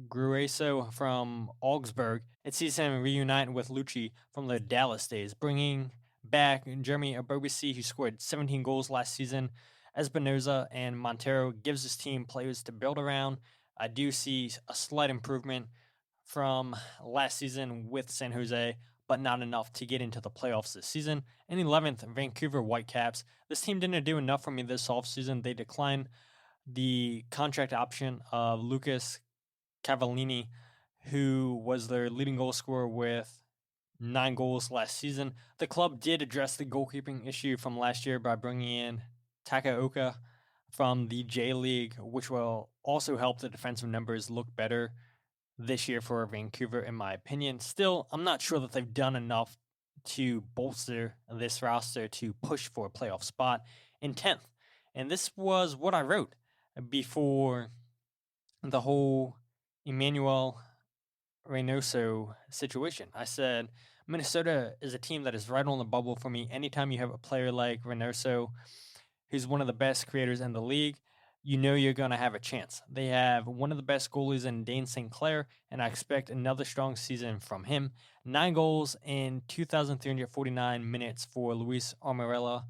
Grueso from Augsburg, it sees him reunite with Lucci from the Dallas days, bringing back Jeremy Abobisi, who scored 17 goals last season. Espinoza and Montero gives his team players to build around. I do see a slight improvement from last season with San Jose, but not enough to get into the playoffs this season. And 11th, Vancouver Whitecaps. This team didn't do enough for me this offseason. They declined the contract option of Lucas Cavallini, who was their leading goal scorer with 9 goals last season. The club did address the goalkeeping issue from last year by bringing in Takaoka from the J League, which will also help the defensive numbers look better this year for Vancouver, in my opinion. Still, I'm not sure that they've done enough to bolster this roster to push for a playoff spot in 10th. And this was what I wrote before the whole Emmanuel Reynoso situation. I said, Minnesota is a team that is right on the bubble for me. Anytime you have a player like Reynoso, who's one of the best creators in the league, you know you're going to have a chance. They have one of the best goalies in Dane St. Clair, and I expect another strong season from him. 9 goals in 2,349 minutes for Luis Armarella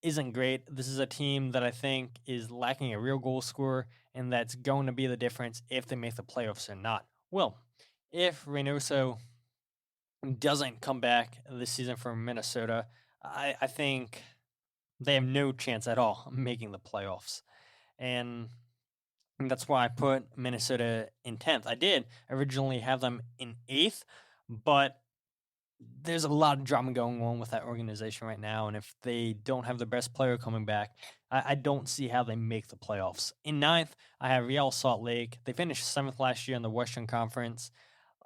isn't great. This is a team that I think is lacking a real goal scorer, and that's going to be the difference if they make the playoffs or not. Well, if Reynoso doesn't come back this season for Minnesota, I think they have no chance at all making the playoffs. And that's why I put Minnesota in 10th. I did originally have them in 8th, but there's a lot of drama going on with that organization right now. And if they don't have the best player coming back, I don't see how they make the playoffs. In 9th, I have Real Salt Lake. They finished 7th last year in the Western Conference.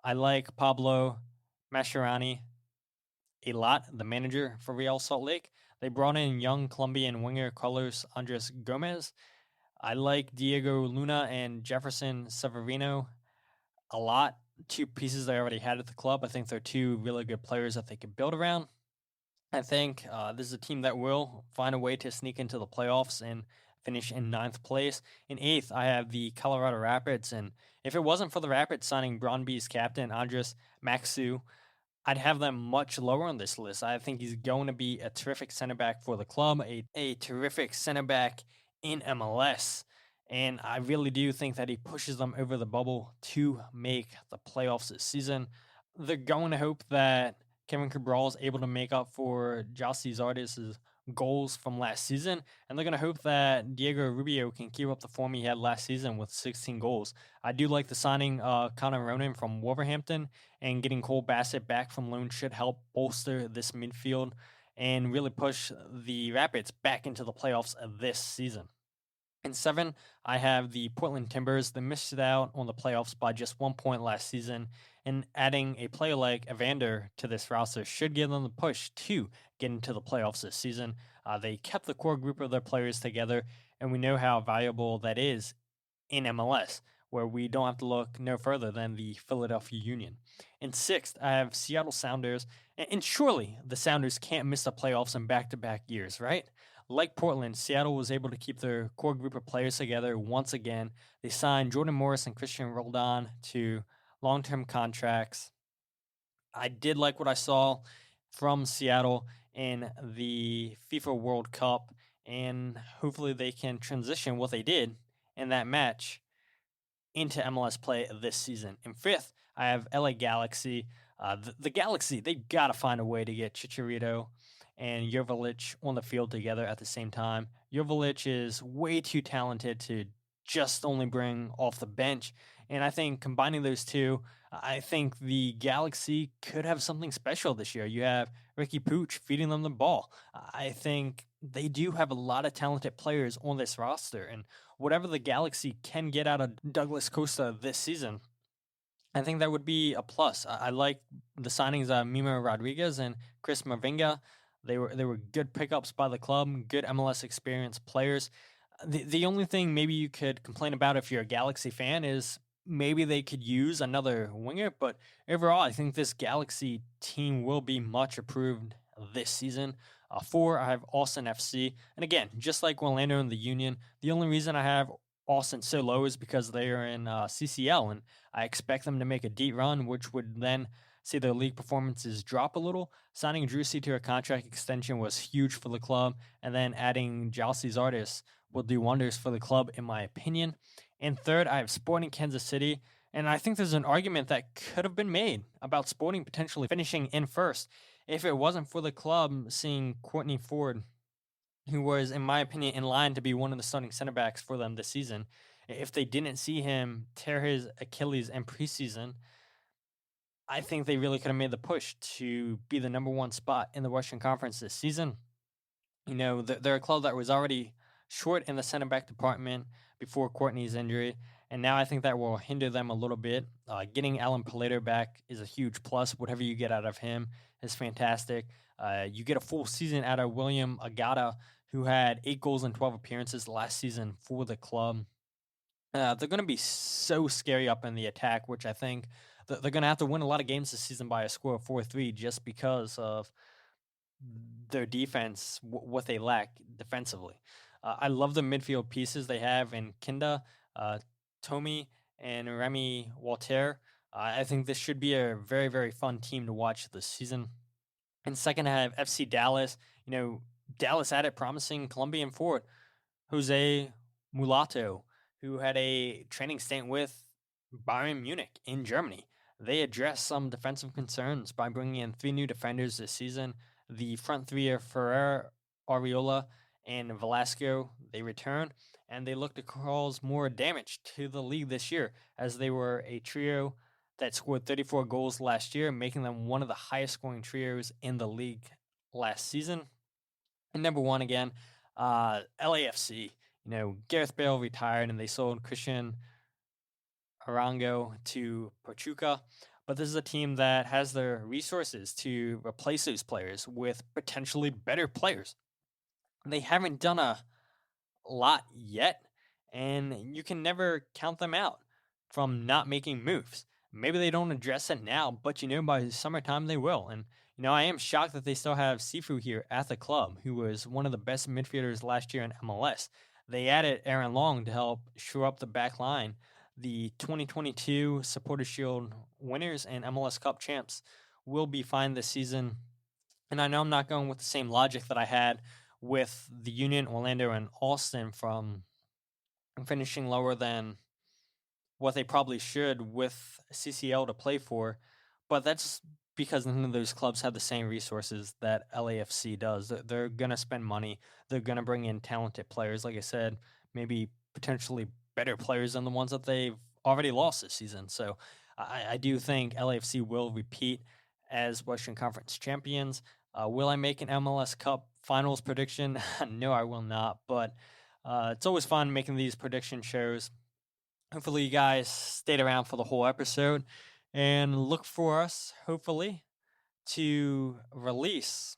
I like Pablo Mascherani a lot, the manager for Real Salt Lake. They brought in young Colombian winger Carlos Andres Gomez. I like Diego Luna and Jefferson Severino a lot. 2 pieces they already had at the club. I think they're 2 really good players that they could build around. I think this is a team that will find a way to sneak into the playoffs and finish in 9th place. In 8th, I have the Colorado Rapids, and if it wasn't for the Rapids signing Brøndby's captain Andres Maxu, I'd have them much lower on this list. I think he's going to be a terrific center back for the club, a terrific center back in MLS. And I really do think that he pushes them over the bubble to make the playoffs this season. They're going to hope that Kevin Cabral is able to make up for Jossie Zardes' goals from last season. And they're going to hope that Diego Rubio can keep up the form he had last season with 16 goals. I do like the signing Connor Ronan from Wolverhampton, and getting Cole Bassett back from loan should help bolster this midfield and really push the Rapids back into the playoffs this season. In 7, I have the Portland Timbers. They missed out on the playoffs by just 1 point last season, and adding a player like Evander to this roster should give them the push to get into the playoffs this season. They kept the core group of their players together, and we know how valuable that is in MLS, where we don't have to look no further than the Philadelphia Union. In 6th, I have Seattle Sounders, and surely the Sounders can't miss the playoffs in back-to-back years, right? Like Portland, Seattle was able to keep their core group of players together once again. They signed Jordan Morris and Christian Roldan to long-term contracts. I did like what I saw from Seattle in the FIFA World Cup, and hopefully they can transition what they did in that match into MLS play this season. In 5th, I have LA Galaxy. The Galaxy, they got to find a way to get Chicharito and Joveljic on the field together at the same time. Joveljic is way too talented to just only bring off the bench. And I think combining those two, I think the Galaxy could have something special this year. You have Ricky Pooch feeding them the ball. I think they do have a lot of talented players on this roster. And whatever the Galaxy can get out of Douglas Costa this season, I think that would be a plus. I like the signings of Mimo Rodriguez and Chris Mavinga. They were good pickups by the club, good MLS experienced players. The only thing maybe you could complain about if you're a Galaxy fan is maybe they could use another winger, but overall, I think this Galaxy team will be much improved this season. 4, I have Austin FC. And again, just like Orlando and the Union, the only reason I have Austin so low is because they are in CCL, and I expect them to make a deep run, which would then see their league performances drop a little. Signing Drusy to a contract extension was huge for the club, and then adding Jossie Zardes will do wonders for the club, in my opinion. And 3rd, I have Sporting Kansas City, and I think there's an argument that could have been made about Sporting potentially finishing in 1st if it wasn't for the club seeing Courtney Ford who was, in my opinion, in line to be one of the starting center backs for them this season. If they didn't see him tear his Achilles in preseason, I think they really could have made the push to be the number one spot in the Western Conference this season. They're a club that was already short in the center back department before Courtney's injury, and now I think that will hinder them a little bit. Getting Alan Palater back is a huge plus. Whatever you get out of him is fantastic. You get a full season out of William Agata, who had 8 goals and 12 appearances last season for the club. They're going to be so scary up in the attack, which I think they're going to have to win a lot of games this season by a score of 4-3 just because of their defense, what they lack defensively. I love the midfield pieces they have in Kinda, Tommy, and Remy Walter. I think this should be a very, very fun team to watch this season. And second, I have FC Dallas. Dallas added promising Colombian forward, Jose Mulatto, who had a training stint with Bayern Munich in Germany. They addressed some defensive concerns by bringing in 3 new defenders this season. The front three are Ferrer, Ariola, and Velasco. They return, and they look to cause more damage to the league this year, as they were a trio that scored 34 goals last year, making them one of the highest scoring trios in the league last season. And number one again, LAFC. Gareth Bale retired, and they sold Christian Arango to Pachuca. But this is a team that has the resources to replace those players with potentially better players. They haven't done a lot yet, and you can never count them out from not making moves. Maybe they don't address it now, but by summertime they will. And I am shocked that they still have Sifu here at the club, who was one of the best midfielders last year in MLS. They added Aaron Long to help shore up the back line. The 2022 Supporters Shield winners and MLS Cup champs will be fine this season. And I know I'm not going with the same logic that I had with the Union, Orlando, and Austin from finishing lower than what they probably should with CCL to play for, but that's because none of those clubs have the same resources that LAFC does. They're going to spend money. They're going to bring in talented players. Like I said, maybe potentially better players than the ones that they've already lost this season. So I do think LAFC will repeat as Western Conference champions. Will I make an MLS Cup finals prediction? No, I will not, but it's always fun making these prediction shows. Hopefully you guys stayed around for the whole episode, and look for us, hopefully, to release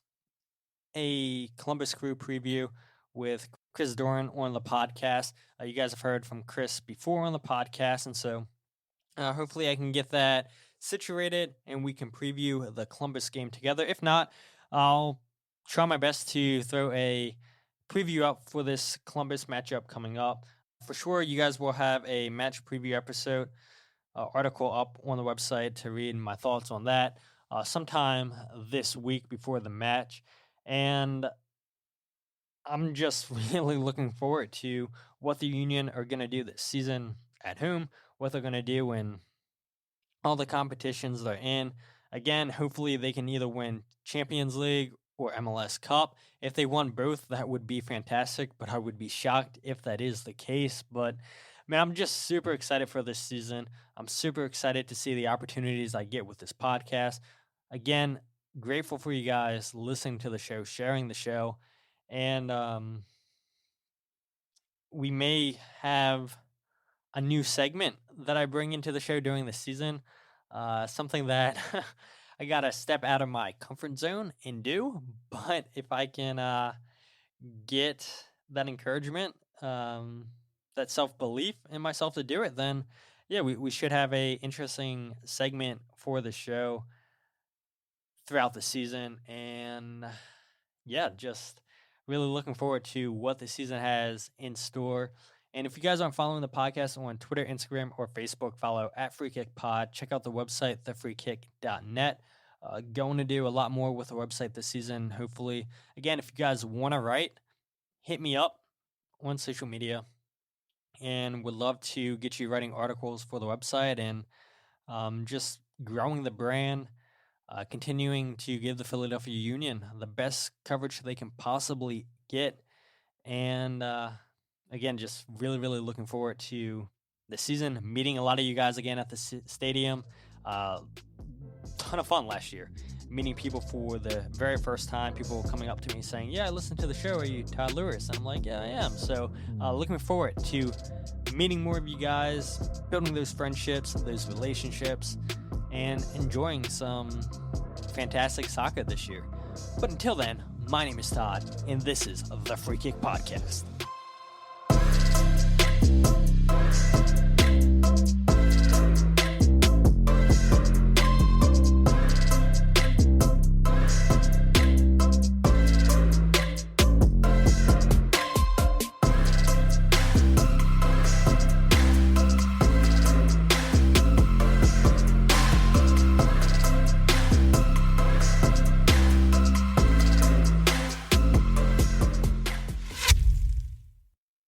a Columbus Crew preview with Chris Doran on the podcast. You guys have heard from Chris before on the podcast, and so hopefully I can get that situated and we can preview the Columbus game together. If not, I'll try my best to throw a preview up for this Columbus matchup coming up. For sure, you guys will have a match preview episode article up on the website to read my thoughts on that sometime this week before the match. And I'm just really looking forward to what the Union are going to do this season at home, what they're going to do in all the competitions they're in. Again, hopefully they can either win Champions League or MLS Cup. If they won both, that would be fantastic, but I would be shocked if that is the case. But man, I'm just super excited for this season. I'm super excited to see the opportunities I get with this podcast. Again, grateful for you guys listening to the show, sharing the show, and we may have a new segment that I bring into the show during the season, something that I got to step out of my comfort zone and do. But if I can get that encouragement, that self-belief in myself to do it, then yeah, we should have a interesting segment for the show throughout the season. And yeah, just really looking forward to what the season has in store. And if you guys aren't following the podcast on Twitter, Instagram, or Facebook, follow at Free Kick Pod. Check out the website, thefreekick.net. Going to do a lot more with the website this season, hopefully. Again, if you guys want to write, hit me up on social media, and would love to get you writing articles for the website and just growing the brand, continuing to give the Philadelphia Union the best coverage they can possibly get And again, just really, really looking forward to the season, meeting a lot of you guys again at the stadium. Ton of fun last year, meeting people for the very first time, people coming up to me saying, yeah, I listened to the show. Are you Todd Lewis? And I'm like, yeah, I am. So looking forward to meeting more of you guys, building those friendships, those relationships, and enjoying some fantastic soccer this year. But until then, my name is Todd, and this is the Free Kick Podcast.